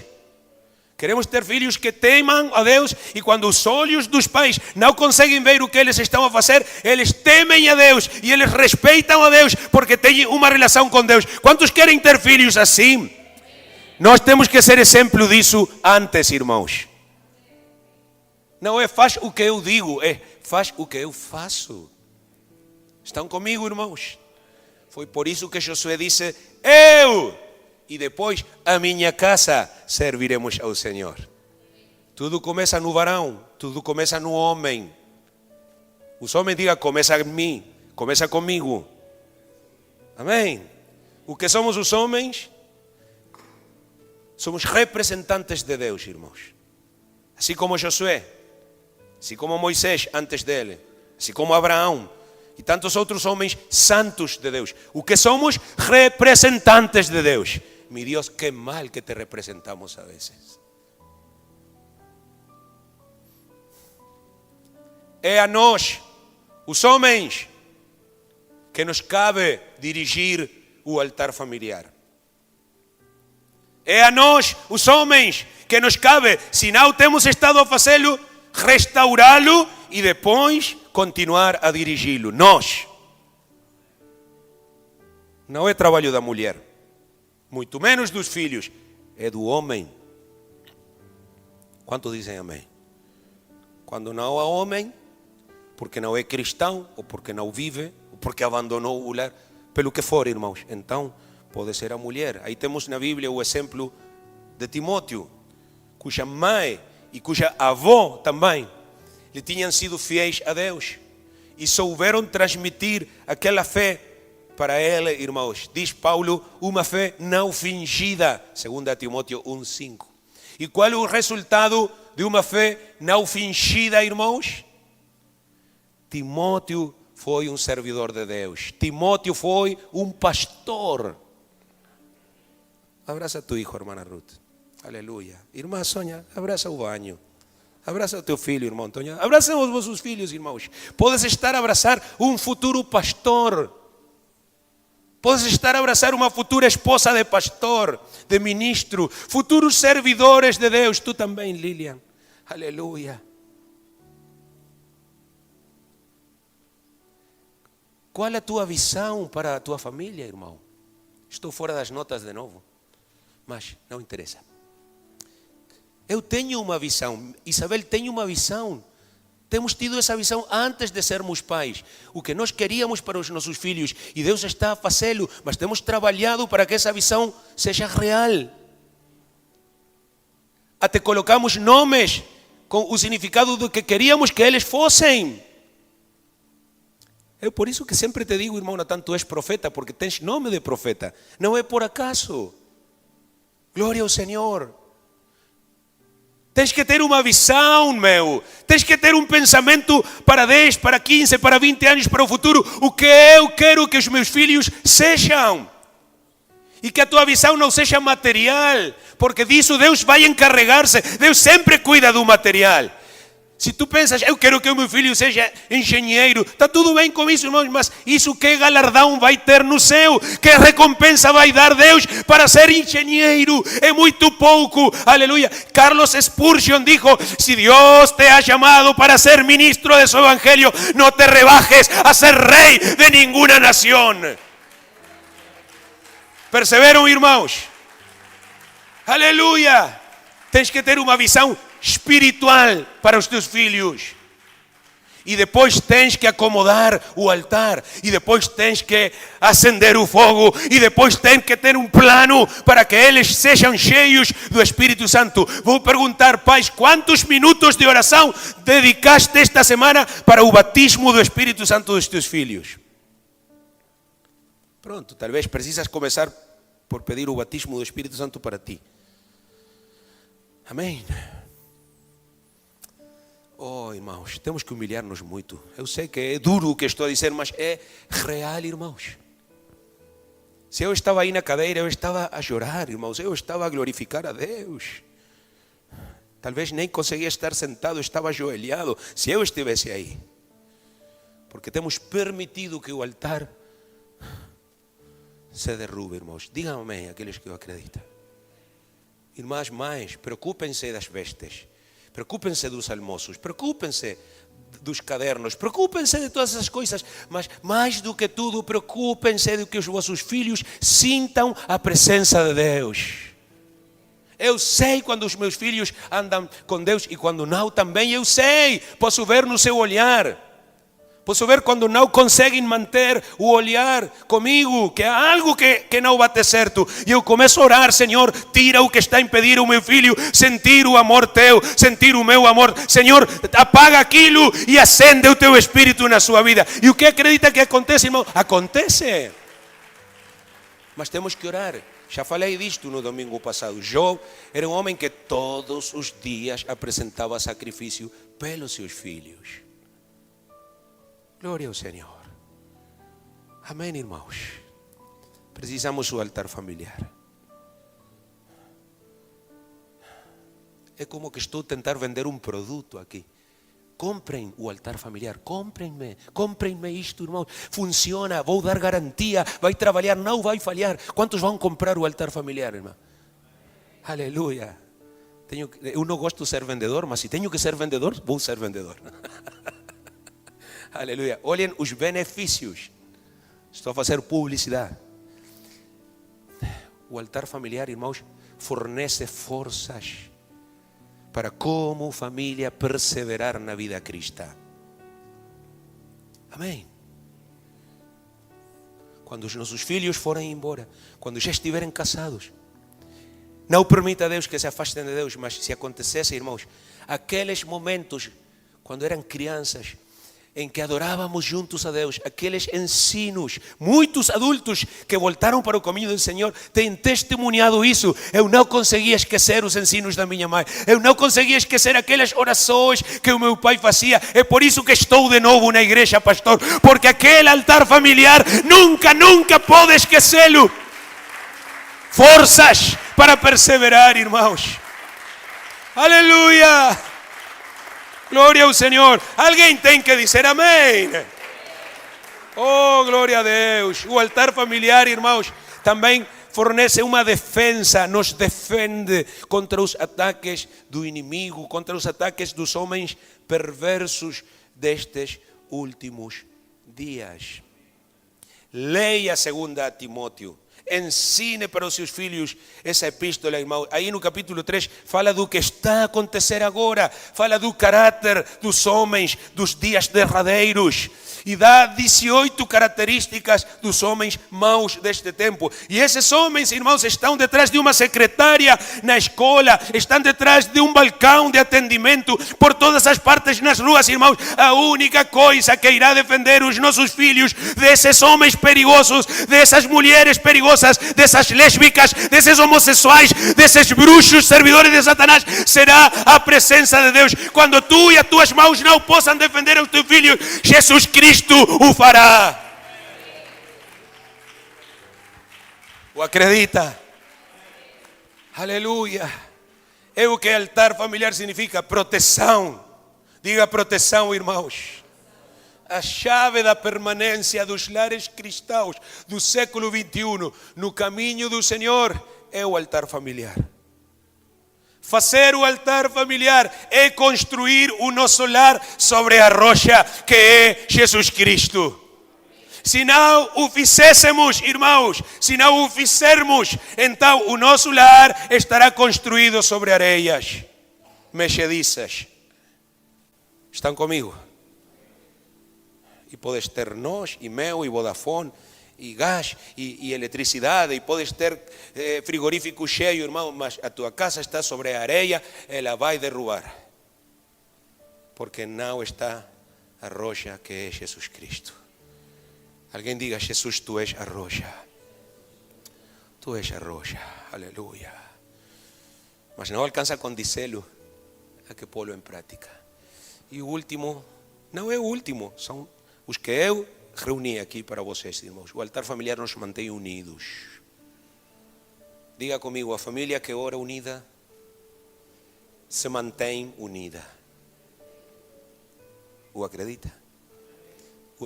Queremos ter filhos que temam a Deus e quando os olhos dos pais não conseguem ver o que eles estão a fazer, eles temem a Deus e eles respeitam a Deus porque têm uma relação com Deus. Quantos querem ter filhos assim? Nós temos que ser exemplo disso antes, irmãos. Não é faz o que eu digo, é faz o que eu faço. Estão comigo, irmãos? Foi por isso que Josué disse, eu... E depois, a minha casa serviremos ao Senhor. Tudo começa no varão, tudo começa no homem. Os homens digam, começa em mim, começa comigo. Amém? O que somos os homens? Somos representantes de Deus, irmãos. Assim como Josué, assim como Moisés antes dele, assim como Abraão e tantos outros homens santos de Deus. O que somos? Representantes de Deus. Mi Dios, qué mal que te representamos a veces. É a nós, os homens, que nos cabe dirigir o altar familiar. É a nós, os homens, que nos cabe, se não temos estado a fazê-lo, restaurá-lo e depois continuar a dirigi-lo. Nós. Não é trabalho da mulher. Muito menos dos filhos, é do homem. Quantos dizem amém? Quando não há homem, porque não é cristão, ou porque não vive, ou porque abandonou o lar, pelo que for, irmãos, então pode ser a mulher. Aí temos na Bíblia o exemplo de Timóteo, cuja mãe e cuja avó também lhe tinham sido fiéis a Deus e souberam transmitir aquela fé para ele, irmãos. Diz Paulo, uma fé não fingida, 2 Timóteo 1:5. E qual é o resultado de uma fé não fingida, irmãos? Timóteo foi um servidor de Deus. Timóteo foi um pastor. Abraça a tu hijo, hermana Ruth. Aleluia. Irmã Sônia, abraça o banho. Abraça o teu filho, irmão Antônio. Abraça os vossos filhos, irmãos. Podes estar a abraçar um futuro pastor. Podes estar a abraçar uma futura esposa de pastor, de ministro, futuros servidores de Deus. Tu também, Lilian. Aleluia. Qual é a tua visão para a tua família, irmão? Estou fora das notas de novo, mas não interessa. Eu tenho uma visão, Isabel tem uma visão. Temos tido essa visão antes de sermos pais. O que nós queríamos para os nossos filhos, e Deus está a fazê-lo, mas temos trabalhado para que essa visão seja real. Até colocamos nomes com o significado do que queríamos que eles fossem. É por isso que sempre te digo, irmão Natan, tu és profeta, porque tens nome de profeta. Não é por acaso. Glória ao Senhor. Tens que ter uma visão, meu. Tens que ter um pensamento para 10, para 15, para 20 anos para o futuro. O que eu quero que os meus filhos sejam. E que a tua visão não seja material. Porque disso Deus vai encarregar-se. Deus sempre cuida do material. Se tu pensas, eu quero que o meu filho seja engenheiro, está tudo bem com isso, irmãos, mas isso que galardão vai ter no céu? Que recompensa vai dar Deus para ser engenheiro? É muito pouco, aleluia. Carlos Spurgeon dijo, si Dios te ha llamado para ser ministro de su evangelio, no te rebajes a ser rey de ninguna nación. Perseveram, irmãos? Aleluia. Tens que ter uma visão espiritual para os teus filhos. E depois tens que acomodar o altar. E depois tens que acender o fogo. E depois tens que ter um plano para que eles sejam cheios do Espírito Santo. Vou perguntar, pais, quantos minutos de oração dedicaste esta semana para o batismo do Espírito Santo dos teus filhos? Pronto, talvez precisas começar por pedir o batismo do Espírito Santo para ti. Amém. Oh, irmãos, temos que humilhar-nos muito. Eu sei que é duro o que estou a dizer, mas é real, irmãos. Se eu estava aí na cadeira, eu estava a chorar, irmãos. Eu estava a glorificar a Deus. Talvez nem conseguia estar sentado, estava ajoelhado. Se eu estivesse aí. Porque temos permitido que o altar se derrube, irmãos. Digam amém, aqueles que acreditam. Irmãs, mães, preocupem-se das vestes, preocupem-se dos almoços, preocupem-se dos cadernos, preocupem-se de todas essas coisas, mas mais do que tudo, preocupem-se de que os vossos filhos sintam a presença de Deus. Eu sei quando os meus filhos andam com Deus e quando não também, eu sei, posso ver no seu olhar. Posso ver quando não conseguem manter o olhar comigo, que há algo que não bate certo. E eu começo a orar, Senhor, tira o que está a impedir o meu filho sentir o amor teu, sentir o meu amor. Senhor, apaga aquilo e acende o teu Espírito na sua vida. E o que acredita que acontece, irmão? Acontece. Mas temos que orar. Já falei disto no domingo passado. Job era um homem que todos os dias apresentava sacrifício pelos seus filhos. Glória ao Senhor. Amém, irmãos. Precisamos do altar familiar. É como que estou a tentar vender um produto aqui. Comprem o altar familiar, comprem-me isto, irmãos. Funciona, vou dar garantia, vai trabalhar, não vai falhar. Quantos vão comprar o altar familiar, irmão? Aleluia. Eu não gosto de ser vendedor, mas se tenho que ser vendedor, vou ser vendedor. Aleluia. Olhem os benefícios. Estou a fazer publicidade. O altar familiar, irmãos, fornece forças para como família perseverar na vida cristã. Amém. Quando os nossos filhos forem embora, quando já estiverem casados, não permita a Deus que se afastem de Deus, mas se acontecesse, irmãos, aqueles momentos, quando eram crianças, em que adorávamos juntos a Deus, aqueles ensinos, muitos adultos que voltaram para o caminho do Senhor têm testemunhado isso. Eu não conseguia esquecer os ensinos da minha mãe, eu não conseguia esquecer aquelas orações que o meu pai fazia. É por isso que estou de novo na igreja, pastor, porque aquele altar familiar nunca pode esquecê-lo. Forças para perseverar, irmãos. Aleluia. Glória ao Senhor. Alguém tem que dizer amém. Oh, glória a Deus. O altar familiar, irmãos, também fornece uma defesa, nos defende contra os ataques do inimigo, contra os ataques dos homens perversos destes últimos dias. Leia 2 Timóteo. Ensine para os seus filhos essa epístola, irmão. Aí no capítulo 3 fala do que está a acontecer agora. Fala do caráter dos homens dos dias derradeiros. E dá 18 características dos homens maus deste tempo. E esses homens, irmãos, estão detrás de uma secretária na escola, estão detrás de um balcão de atendimento por todas as partes nas ruas, irmãos. A única coisa que irá defender os nossos filhos desses homens perigosos, dessas mulheres perigosas, dessas lésbicas, desses homossexuais, desses bruxos, servidores de Satanás, será a presença de Deus. Quando tu e as tuas mãos não possam defender os teus filhos, Jesus Cristo o fará. O acredita? Aleluia. É o que altar familiar significa: proteção. Diga proteção, irmãos. A chave da permanência dos lares cristãos do século 21 no caminho do Senhor é o altar familiar. Fazer o altar familiar é construir o nosso lar sobre a rocha que é Jesus Cristo. Se não o fizéssemos, irmãos, se não o fizermos, então o nosso lar estará construído sobre areias mexediças. Estão comigo? E podes ter nós, e Mel, e Vodafone, e gás, e eletricidade, e podes ter frigorífico cheio, irmão, mas a tua casa está sobre a areia, ela vai derrubar. Porque não está a rocha que é Jesus Cristo. Alguém diga: Jesus, tu és a rocha. Tu és a rocha, aleluia. Mas não alcança com dizê-lo, há que pô-lo em prática. E o último, não é o último, são os que eu reuni aqui para vocês, irmãos. O altar familiar nos mantém unidos. Diga comigo: a família que ora unida se mantém unida. O acredita?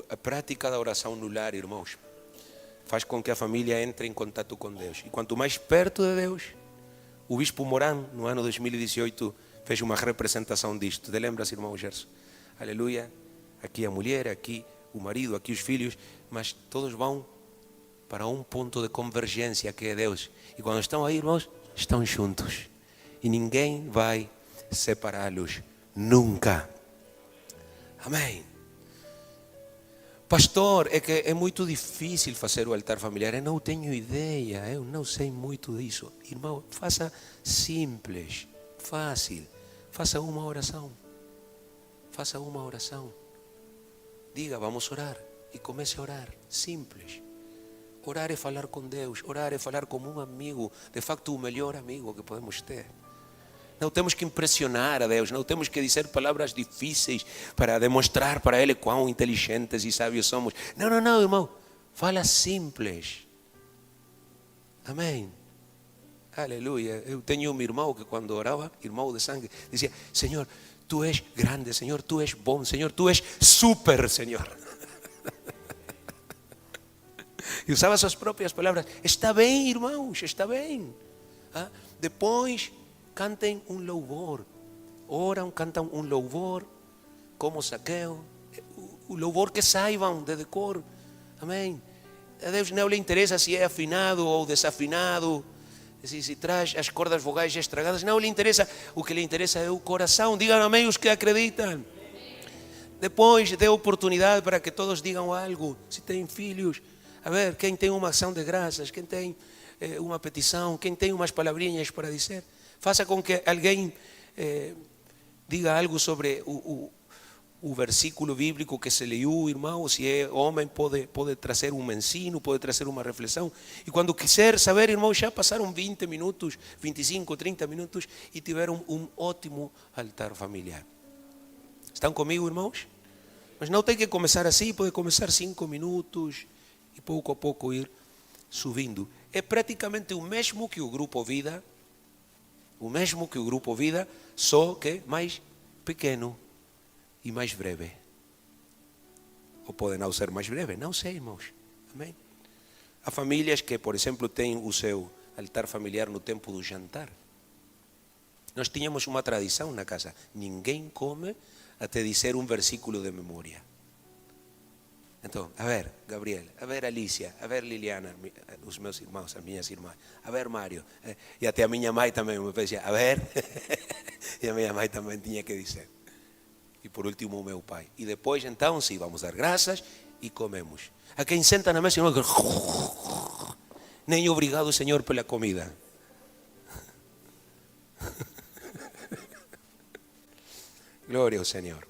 A prática da oração no lar, irmãos, faz com que a família entre em contato com Deus. E quanto mais perto de Deus, o Bispo Moran, no ano 2018, fez uma representação disto. Te lembras, irmão Gerson? Aleluia. Aqui a mulher, aqui o marido, aqui os filhos, mas todos vão para um ponto de convergência que é Deus. E quando estão aí, irmãos, estão juntos. E ninguém vai separá-los nunca. Amém. Pastor, é que é muito difícil fazer o altar familiar. Eu não tenho ideia, eu não sei muito disso. Irmão, faça simples, fácil. Faça uma oração. Faça uma oração. Diga: vamos orar. E comece a orar. Simples. Orar é falar com Deus. Orar é falar como um amigo. De facto, o melhor amigo que podemos ter. Não temos que impressionar a Deus. Não temos que dizer palavras difíceis para demonstrar para Ele quão inteligentes e sábios somos. Não, irmão. Fala simples. Amém. Aleluia. Eu tenho um irmão que quando orava, irmão de sangue, dizia: Senhor, tu és grande, Senhor, tu és bom, Senhor, tu és super, Senhor. E usava suas próprias palavras. Está bem, irmãos, está bem. Depois, cantem um louvor. Oram, cantam um louvor, como Zaqueu. O louvor que saibam de decor. Amém. A Deus não lhe interessa se é afinado ou desafinado, se traz as cordas vogais estragadas. Não lhe interessa. O que lhe interessa é o coração. Digam amém os que acreditam. Depois dê oportunidade para que todos digam algo. Se têm filhos, a ver, quem tem uma ação de graças, quem tem uma petição, quem tem umas palavrinhas para dizer. Faça com que alguém diga algo sobre o versículo bíblico que se leu, irmão. Se é homem, pode trazer um ensino, pode trazer uma reflexão. E quando quiser saber, irmão, já passaram 20 minutos, 25, 30 minutos e tiveram um ótimo altar familiar. Estão comigo, irmãos? Mas não tem que começar assim, pode começar 5 minutos e pouco a pouco ir subindo. É praticamente o mesmo que o Grupo Vida, só que mais pequeno e mais breve. Ou pode não ser mais breve, não sei, irmãos. Amém? Há famílias que, por exemplo, têm o seu altar familiar no tempo do jantar. Nós tínhamos uma tradição na casa: ninguém come até dizer um versículo de memória. Então, a ver, Gabriel, a ver, Alicia, a ver, Liliana, os meus irmãos, as minhas irmãs, a ver, Mário, e até a minha mãe também me dizia, a ver, e a minha mãe também tinha que dizer. E por último o meu pai. E depois então sim, vamos dar graças e comemos. A quem senta na mesa, irmão, nem obrigado, Senhor, pela comida. Glória ao Senhor.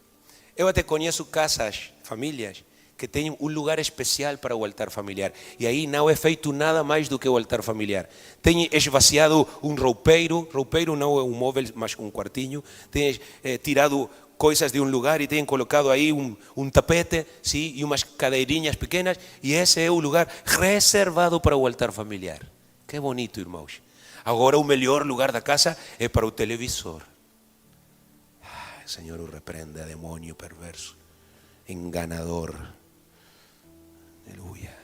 Eu até conheço casas, famílias, que têm um lugar especial para o altar familiar. E aí não é feito nada mais do que o altar familiar. Tem esvaziado um roupeiro não é um móvel, mas um quartinho. Tem tirado coisas de um lugar e têm colocado aí um tapete, sim, e umas cadeirinhas pequenas. E esse é o lugar reservado para o altar familiar. Que bonito, irmãos. Agora o melhor lugar da casa é para o televisor. Senhor o repreenda, demônio perverso, enganador. Aleluia.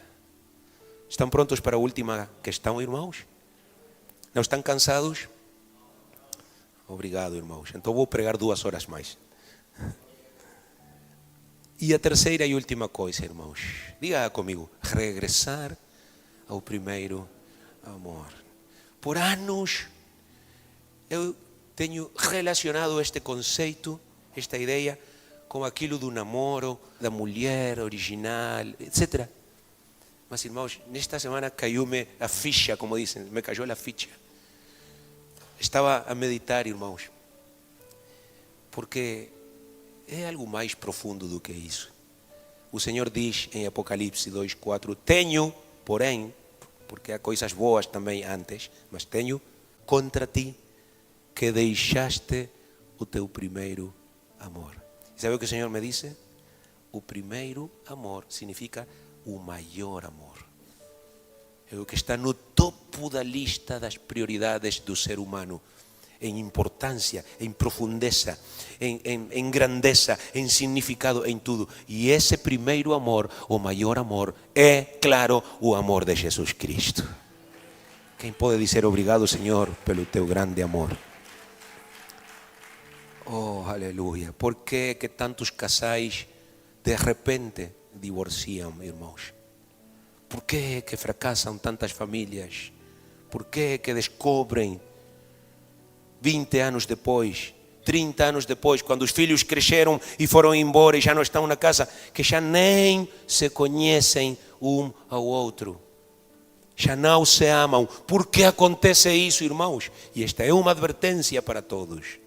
Estão prontos para a última questão, irmãos? Não estão cansados? Obrigado, irmãos. Então vou pregar 2 horas mais. E a terceira e última coisa, irmãos. Diga comigo, regressar ao primeiro amor. Por anos eu tenho relacionado este conceito, esta ideia, com aquilo do namoro, da mulher original, etc. Mas, irmãos, nesta semana caiu-me a ficha, como dizem, me caiu a ficha. Estava a meditar, irmãos, porque é algo mais profundo do que isso. O Senhor diz em Apocalipse 2:4, tenho, porém, porque há coisas boas também antes, mas tenho contra ti que deixaste o teu primeiro amor. E sabe o que o Senhor me disse? O primeiro amor significa o maior amor. É o que está no topo da lista das prioridades do ser humano. Em importância, em profundeza, em grandeza, em significado, em tudo. E esse primeiro amor, o maior amor, é, claro, o amor de Jesus Cristo. Quem pode dizer obrigado, Senhor, pelo teu grande amor? Oh, aleluia. Por que tantos casais de repente divorciam, irmãos? Por que fracassam tantas famílias? Por que descobrem 20 anos depois, 30 anos depois, quando os filhos cresceram e foram embora e já não estão na casa, que já nem se conhecem um ao outro? Já não se amam. Por que acontece isso, irmãos? E esta é uma advertência para todos.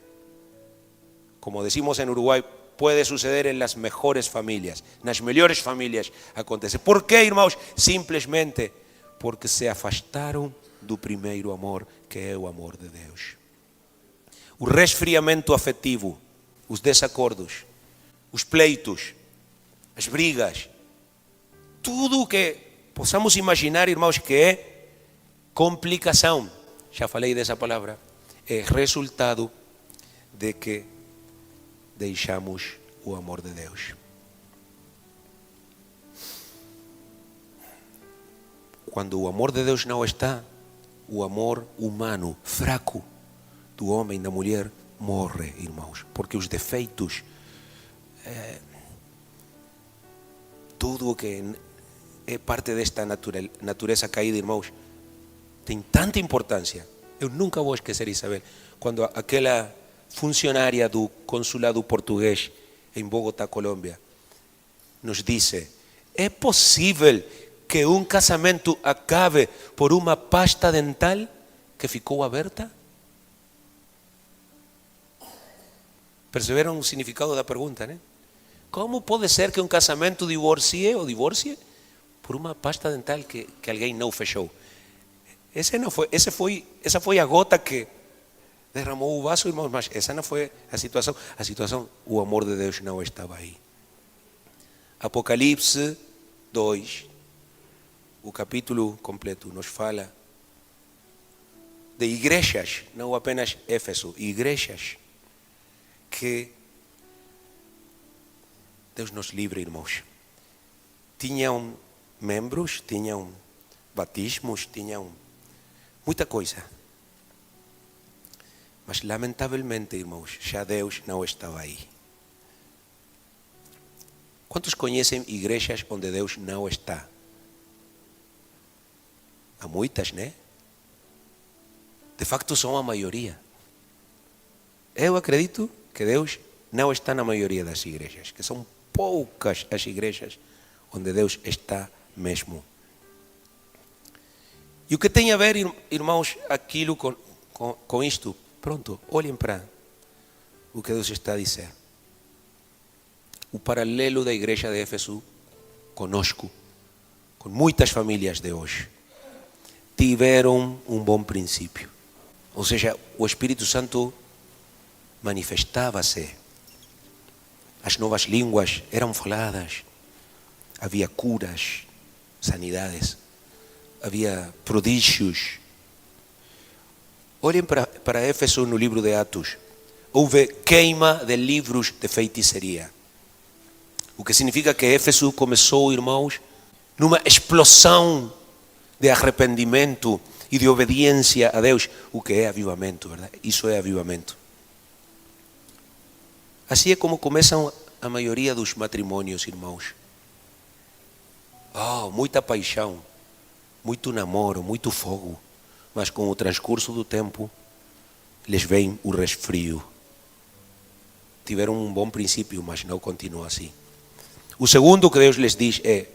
Como decimos en Uruguay, puede suceder en las mejores familias, nas melhores famílias acontece. Por quê, irmãos? Simplesmente porque se afastaram do primeiro amor, que é o amor de Deus. O resfriamento afetivo, os desacordos, os pleitos, as brigas, tudo o que possamos imaginar, irmãos, que é complicação, já falei dessa palavra, é resultado de que deixamos o amor de Deus. Quando o amor de Deus não está, o amor humano, fraco, do homem, da mulher, morre, irmãos. Porque os defeitos, tudo o que é parte desta natureza caída, irmãos, tem tanta importância. Eu nunca vou esquecer, Isabel, quando aquela funcionária do consulado português em Bogotá, Colômbia, nos disse: é possível que um casamento acabe por uma pasta dental que ficou aberta? Perceberam o significado da pergunta, né? Como pode ser que um casamento divorcie por uma pasta dental que alguém não fechou? Essa foi a gota que derramou o vaso, irmãos, mas essa não foi a situação. A situação, o amor de Deus não estava aí. Apocalipse 2, o capítulo completo, nos fala de igrejas, não apenas Éfeso, igrejas que Deus nos livre, irmãos. Tinham membros, tinham batismos, tinham muita coisa. Mas lamentavelmente, irmãos, já Deus não estava aí. Quantos conhecem igrejas onde Deus não está? Há muitas, né? De facto, são a maioria. Eu acredito que Deus não está na maioria das igrejas, que são poucas as igrejas onde Deus está mesmo. E o que tem a ver, irmãos, aquilo com isto? Pronto, olhem para o que Deus está a dizer. O paralelo da igreja de Éfeso conosco, com muitas famílias de hoje, tiveram um bom princípio. Ou seja, o Espírito Santo manifestava-se. As novas línguas eram faladas. Havia curas, sanidades. Havia prodígios. Olhem para Éfeso no livro de Atos. Houve queima de livros de feitiçaria. O que significa que Éfeso começou, irmãos, numa explosão de arrependimento e de obediência a Deus. O que é avivamento, verdade? Isso é avivamento. Assim é como começam a maioria dos matrimônios, irmãos. Muita paixão, muito namoro, muito fogo. Mas com o transcurso do tempo, lhes vem o resfrio. Tiveram um bom princípio, mas não continua assim. O segundo que Deus lhes diz é: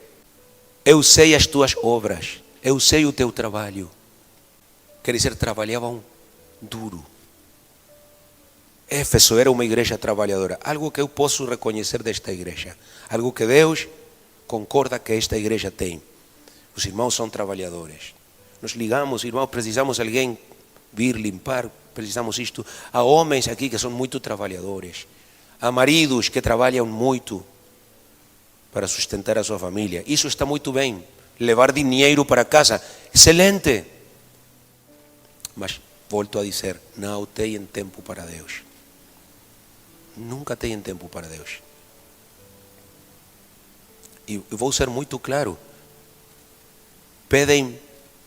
eu sei as tuas obras, eu sei o teu trabalho. Quer dizer, trabalhavam duro. Éfeso era uma igreja trabalhadora. Algo que eu posso reconhecer desta igreja. Algo que Deus concorda que esta igreja tem. Os irmãos são trabalhadores. Nos ligamos, irmãos, precisamos de alguém vir limpar, precisamos isto. Há homens aqui que são muito trabalhadores. Há maridos que trabalham muito para sustentar a sua família. Isso está muito bem. Levar dinheiro para casa, excelente. Mas, volto a dizer, não têm tempo para Deus. Nunca têm tempo para Deus. E vou ser muito claro. Pedem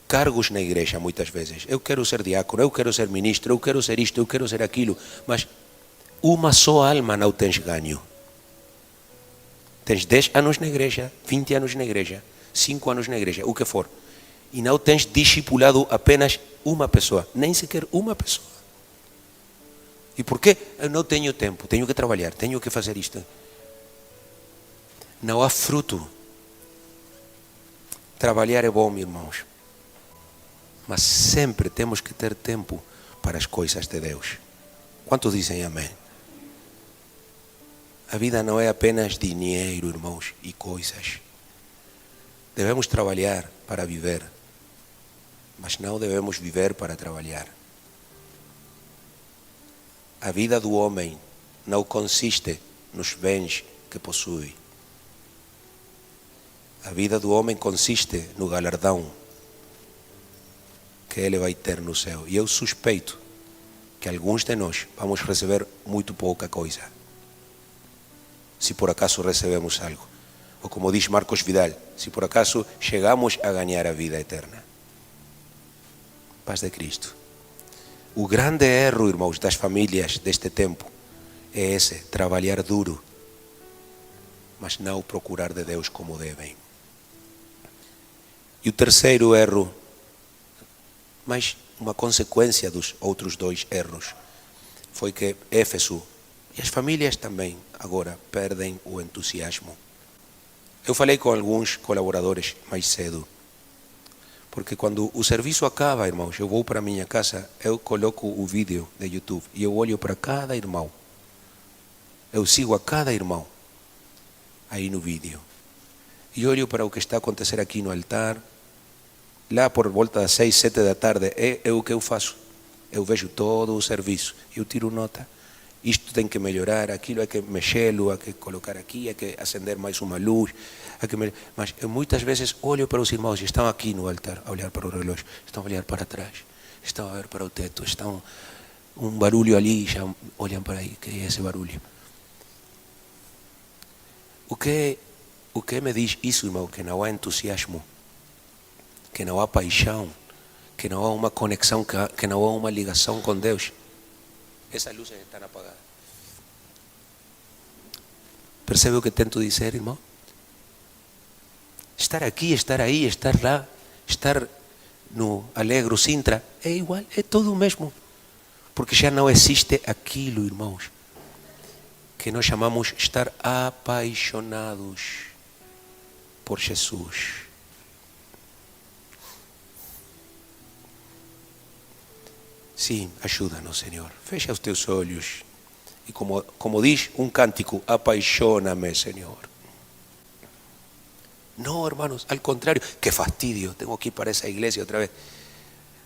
cargos na igreja muitas vezes. Eu quero ser diácono, eu quero ser ministro, eu quero ser isto, eu quero ser aquilo. Mas uma só alma não tens ganho. Tens 10 anos na igreja, 20 anos na igreja, 5 anos na igreja, o que for. E não tens discipulado apenas uma pessoa, nem sequer uma pessoa. E por quê? Eu não tenho tempo, tenho que trabalhar, tenho que fazer isto. Não há fruto. Trabalhar é bom, irmãos. Mas sempre temos que ter tempo para as coisas de Deus. Quantos dizem amém? A vida não é apenas dinheiro, irmãos, e coisas. Devemos trabalhar para viver, mas não devemos viver para trabalhar. A vida do homem não consiste nos bens que possui. A vida do homem consiste no galardão que ele vai ter no céu. E eu suspeito que alguns de nós vamos receber muito pouca coisa, se por acaso recebemos algo. Ou como diz Marcos Vidal, se por acaso chegamos a ganhar a vida eterna. Paz de Cristo. O grande erro, irmãos, das famílias deste tempo é esse: trabalhar duro, mas não procurar de Deus como devem. E o terceiro erro, mas uma consequência dos outros dois erros, foi que Éfeso e as famílias também agora perdem o entusiasmo. Eu falei com alguns colaboradores mais cedo, porque quando o serviço acaba, irmãos, eu vou para a minha casa, eu coloco o vídeo de YouTube e eu olho para cada irmão. Eu sigo a cada irmão aí no vídeo. E olho para o que está a acontecer aqui no altar. Lá por volta das 6, 7 da tarde, é o que eu faço. Eu vejo todo o serviço, eu tiro nota. Isto tem que melhorar, aquilo é que mexê-lo, há que colocar aqui, há que acender mais uma luz. Mas eu muitas vezes olho para os irmãos que estão aqui no altar, a olhar para o relógio, estão a olhar para trás, estão a ver para o teto, estão um barulho ali, já olham para aí, que é esse barulho? O que me diz isso, irmão? Que não há entusiasmo, que não há paixão, que não há uma conexão, que não há uma ligação com Deus. Essas luzes estão apagadas. Percebe o que tento dizer, irmão? Estar aqui, estar aí, estar lá, estar no Alegro, Sintra, é igual, é tudo o mesmo. Porque já não existe aquilo, irmãos, que nós chamamos estar apaixonados por Jesus. Sim, ajuda-nos, Senhor. Fecha os teus olhos. E como diz um cântico, apaixona-me, Senhor. No, hermanos, al contrario, qué fastidio, tengo que ir para esa iglesia otra vez.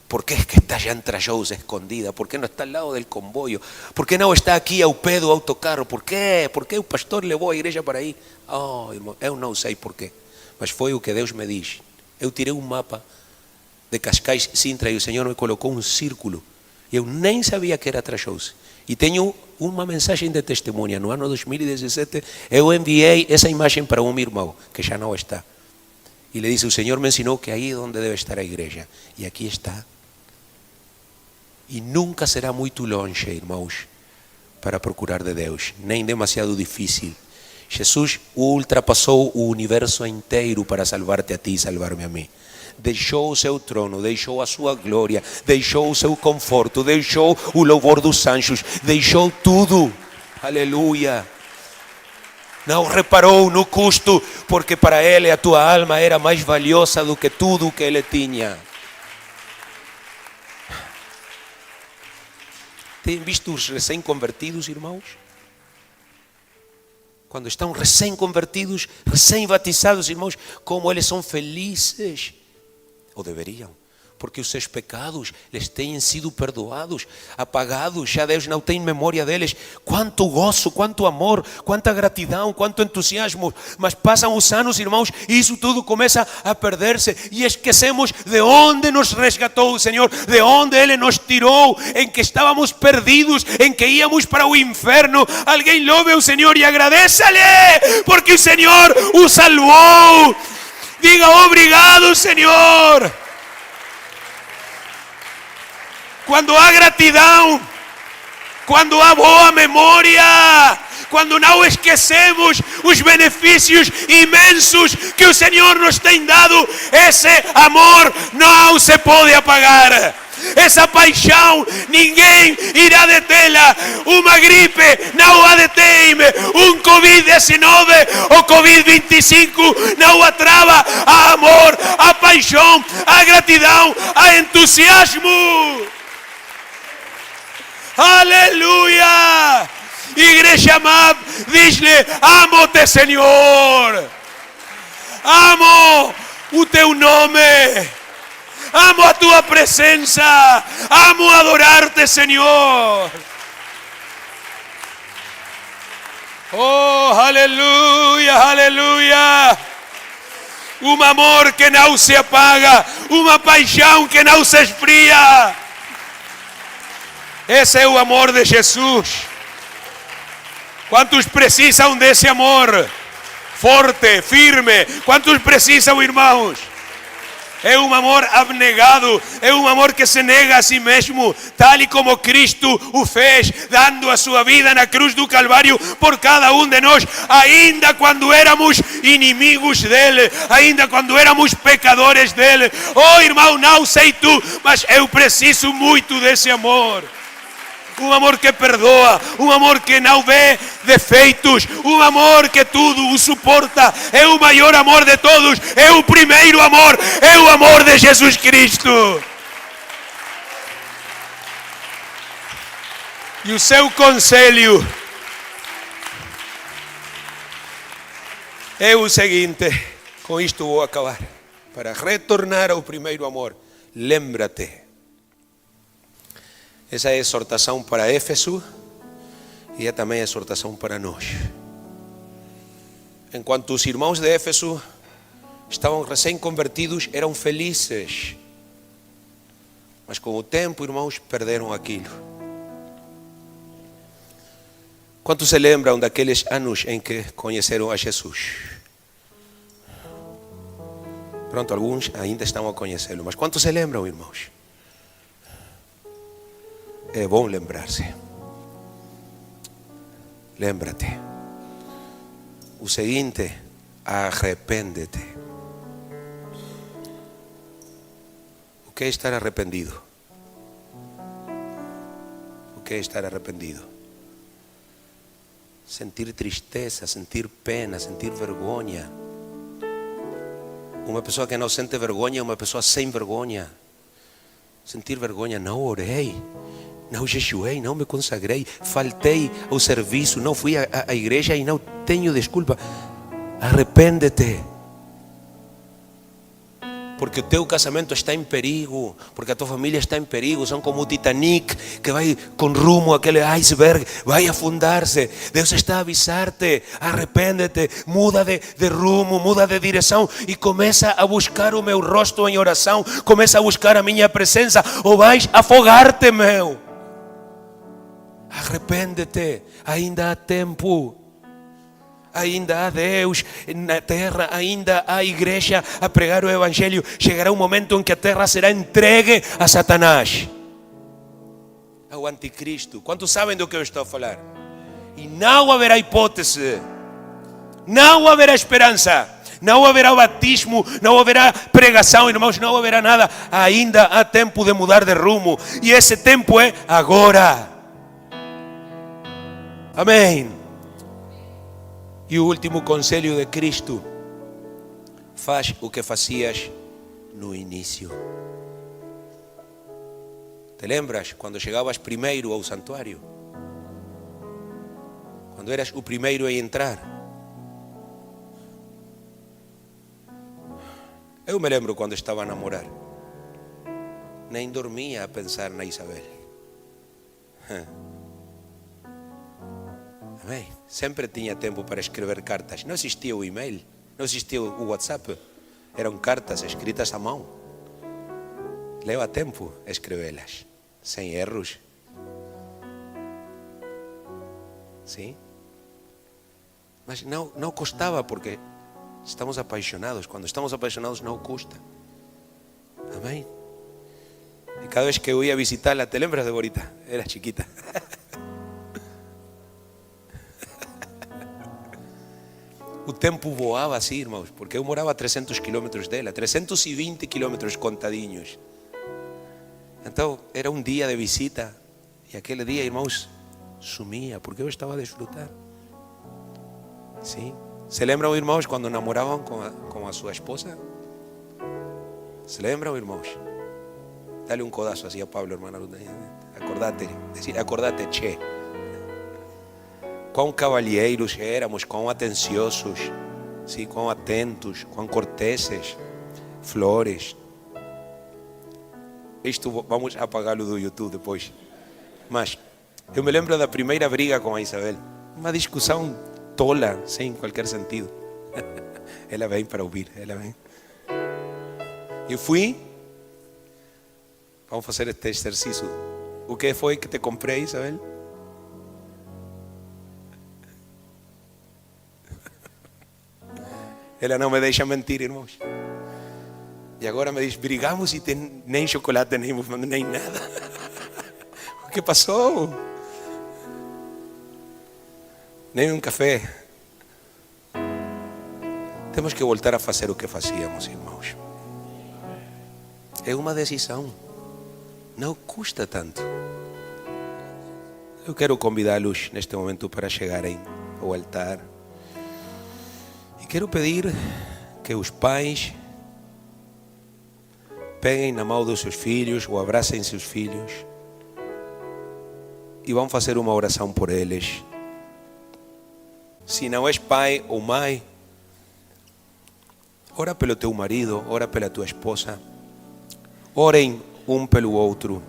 ¿Por qué es que está allá en Trajous escondida? ¿Por qué no está al lado del convoio? ¿Por qué no está aqui ao pé do autocarro? ¿Por qué? ¿Por qué o pastor levou a igreja para aí? Oh, irmão, eu não sei porquê, mas foi o que Deus me diz. Eu tirei um mapa de Cascais, Sintra, e o Senhor me colocou um círculo. Eu nem sabia que era Trajous. E tenho uma mensagem de testemunha. No ano 2017, eu enviei essa imagem para um irmão, que já não está. E le disse, o Senhor me ensinou que aí é onde deve estar a igreja. E aqui está. E nunca será muito longe, irmãos, para procurar de Deus. Nem demasiado difícil. Jesus ultrapassou o universo inteiro para salvar-te a ti e salvar-me a mim. Deixou o seu trono, deixou a sua glória, deixou o seu conforto, deixou o louvor dos anjos, deixou tudo. Aleluia. Não reparou no custo, porque para ele a tua alma era mais valiosa do que tudo o que ele tinha. Tem visto os recém-convertidos, irmãos? Quando estão recém-convertidos, recém-batizados, irmãos, como eles são felizes. Ou deveriam, porque os seus pecados lhes têm sido perdoados, apagados, já Deus não tem memória deles. Quanto gozo, quanto amor, quanta gratidão, quanto entusiasmo. Mas passam os anos, irmãos, e isso tudo começa a perder-se. E esquecemos de onde nos resgatou o Senhor, de onde Ele nos tirou, em que estávamos perdidos, em que íamos para o inferno. Alguém louve o Senhor e agradeça-lhe, porque o Senhor o salvou. Diga obrigado, Senhor. Quando há gratidão, quando há boa memória, quando não esquecemos os benefícios imensos que o Senhor nos tem dado, esse amor não se pode apagar. Essa paixão, ninguém irá detê-la. Uma gripe não a detém. Covid-19 ou Covid-25 não a trava. A amor, a paixão, a gratidão, a entusiasmo. Aleluia! Igreja amada, diz-lhe, amo-te, Senhor. Amo o teu nome. Amo a tua presença. Amo adorar-te, Senhor. Oh, aleluia, aleluia. Um amor que não se apaga. Uma paixão que não se esfria. Esse é o amor de Jesus. Quantos precisam desse amor? Forte, firme. Quantos precisam, irmãos? É um amor abnegado, é um amor que se nega a si mesmo, tal e como Cristo o fez, dando a sua vida na cruz do Calvário por cada um de nós, ainda quando éramos inimigos dele, ainda quando éramos pecadores dele. Oh, irmão, não sei tu, mas eu preciso muito desse amor. Um amor que perdoa, um amor que não vê defeitos, um amor que tudo o suporta. É o maior amor de todos, é o primeiro amor, é o amor de Jesus Cristo. E o seu conselho é o seguinte, com isto vou acabar. Para retornar ao primeiro amor, lembra-te. Essa é a exortação para Éfeso e é também a exortação para nós. Enquanto os irmãos de Éfeso estavam recém-convertidos, eram felizes. Mas com o tempo, irmãos, perderam aquilo. Quantos se lembram daqueles anos em que conheceram a Jesus? Pronto, alguns ainda estão a conhecê-lo, mas quantos se lembram, irmãos? É bom lembrar-se. Lembra-te. o seguinte: arrepende-te. O que é estar arrependido? O que é estar arrependido? Sentir tristeza, sentir pena, sentir vergonha. Uma pessoa que não sente vergonha é uma pessoa sem vergonha. Sentir vergonha: não orei, não jejuei, não me consagrei, faltei ao serviço, não fui à igreja e não tenho desculpa. Arrepende-te. Porque o teu casamento está em perigo, porque a tua família está em perigo. São como o Titanic, que vai com rumo àquele iceberg, vai afundar-se. Deus está a avisar-te: arrepende-te, muda de rumo, muda de direção e começa a buscar o meu rosto em oração, começa a buscar a minha presença, ou vais afogar-te, meu. Arrepende-te, ainda há tempo. Ainda há Deus na terra, ainda há igreja a pregar o evangelho. Chegará um momento em que a terra será entregue a Satanás, ao anticristo. Quantos sabem do que eu estou a falar? E não haverá hipótese, não haverá esperança, não haverá batismo, não haverá pregação, irmãos, não haverá nada. Ainda há tempo de mudar de rumo, e esse tempo é agora. Amém. E o último conselho de Cristo: faz o que fazias no início. Te lembras quando chegavas primeiro ao santuário? Quando eras o primeiro a entrar? Eu me lembro quando estava a namorar. Nem dormia a pensar na Isabel. Amém. Sempre tinha tempo para escrever cartas. Não existia o e-mail, não existia o WhatsApp. Eram cartas escritas à mão. Leva tempo a escrevê-las, sem erros. Sim? Mas não custava, porque estamos apaixonados. Quando estamos apaixonados não custa. Amém. E cada vez que eu ia visitá-la, ¿te lembras de Borita? Era chiquita. O tempo voava assim, irmãos, porque eu morava a 300 quilômetros dela, 320 quilômetros contadinhos. Então era um dia de visita, e aquele dia, irmãos, sumia, porque eu estava a desfrutar. Sim. Se lembram, irmãos, quando namoravam com a sua esposa? Se lembram, irmãos? Dale um codazo assim a Pablo, hermana. Acordate, decir, acordate, che. Quão cavalheiros éramos, quão atenciosos, sim, quão atentos, quão corteses, flores. Isto vamos apagá-lo do YouTube depois. Mas eu me lembro da primeira briga com a Isabel. Uma discussão tola, sem qualquer sentido. Ela vem para ouvir, ela vem. Eu fui. Vamos fazer este exercício. O que foi que te comprei, Isabel? Ela não me deixa mentir, irmãos. E agora me diz: brigamos e tem nem chocolate, nem nada. O que passou? Nem um café. Temos que voltar a fazer o que fazíamos, irmãos. É uma decisão. Não custa tanto. Eu quero convidá-los neste momento para chegarem ao altar. E quero pedir que os pais peguem na mão dos seus filhos ou abracem seus filhos e vão fazer uma oração por eles. Se não és pai ou mãe, ora pelo teu marido, ora pela tua esposa. Orem um pelo outro.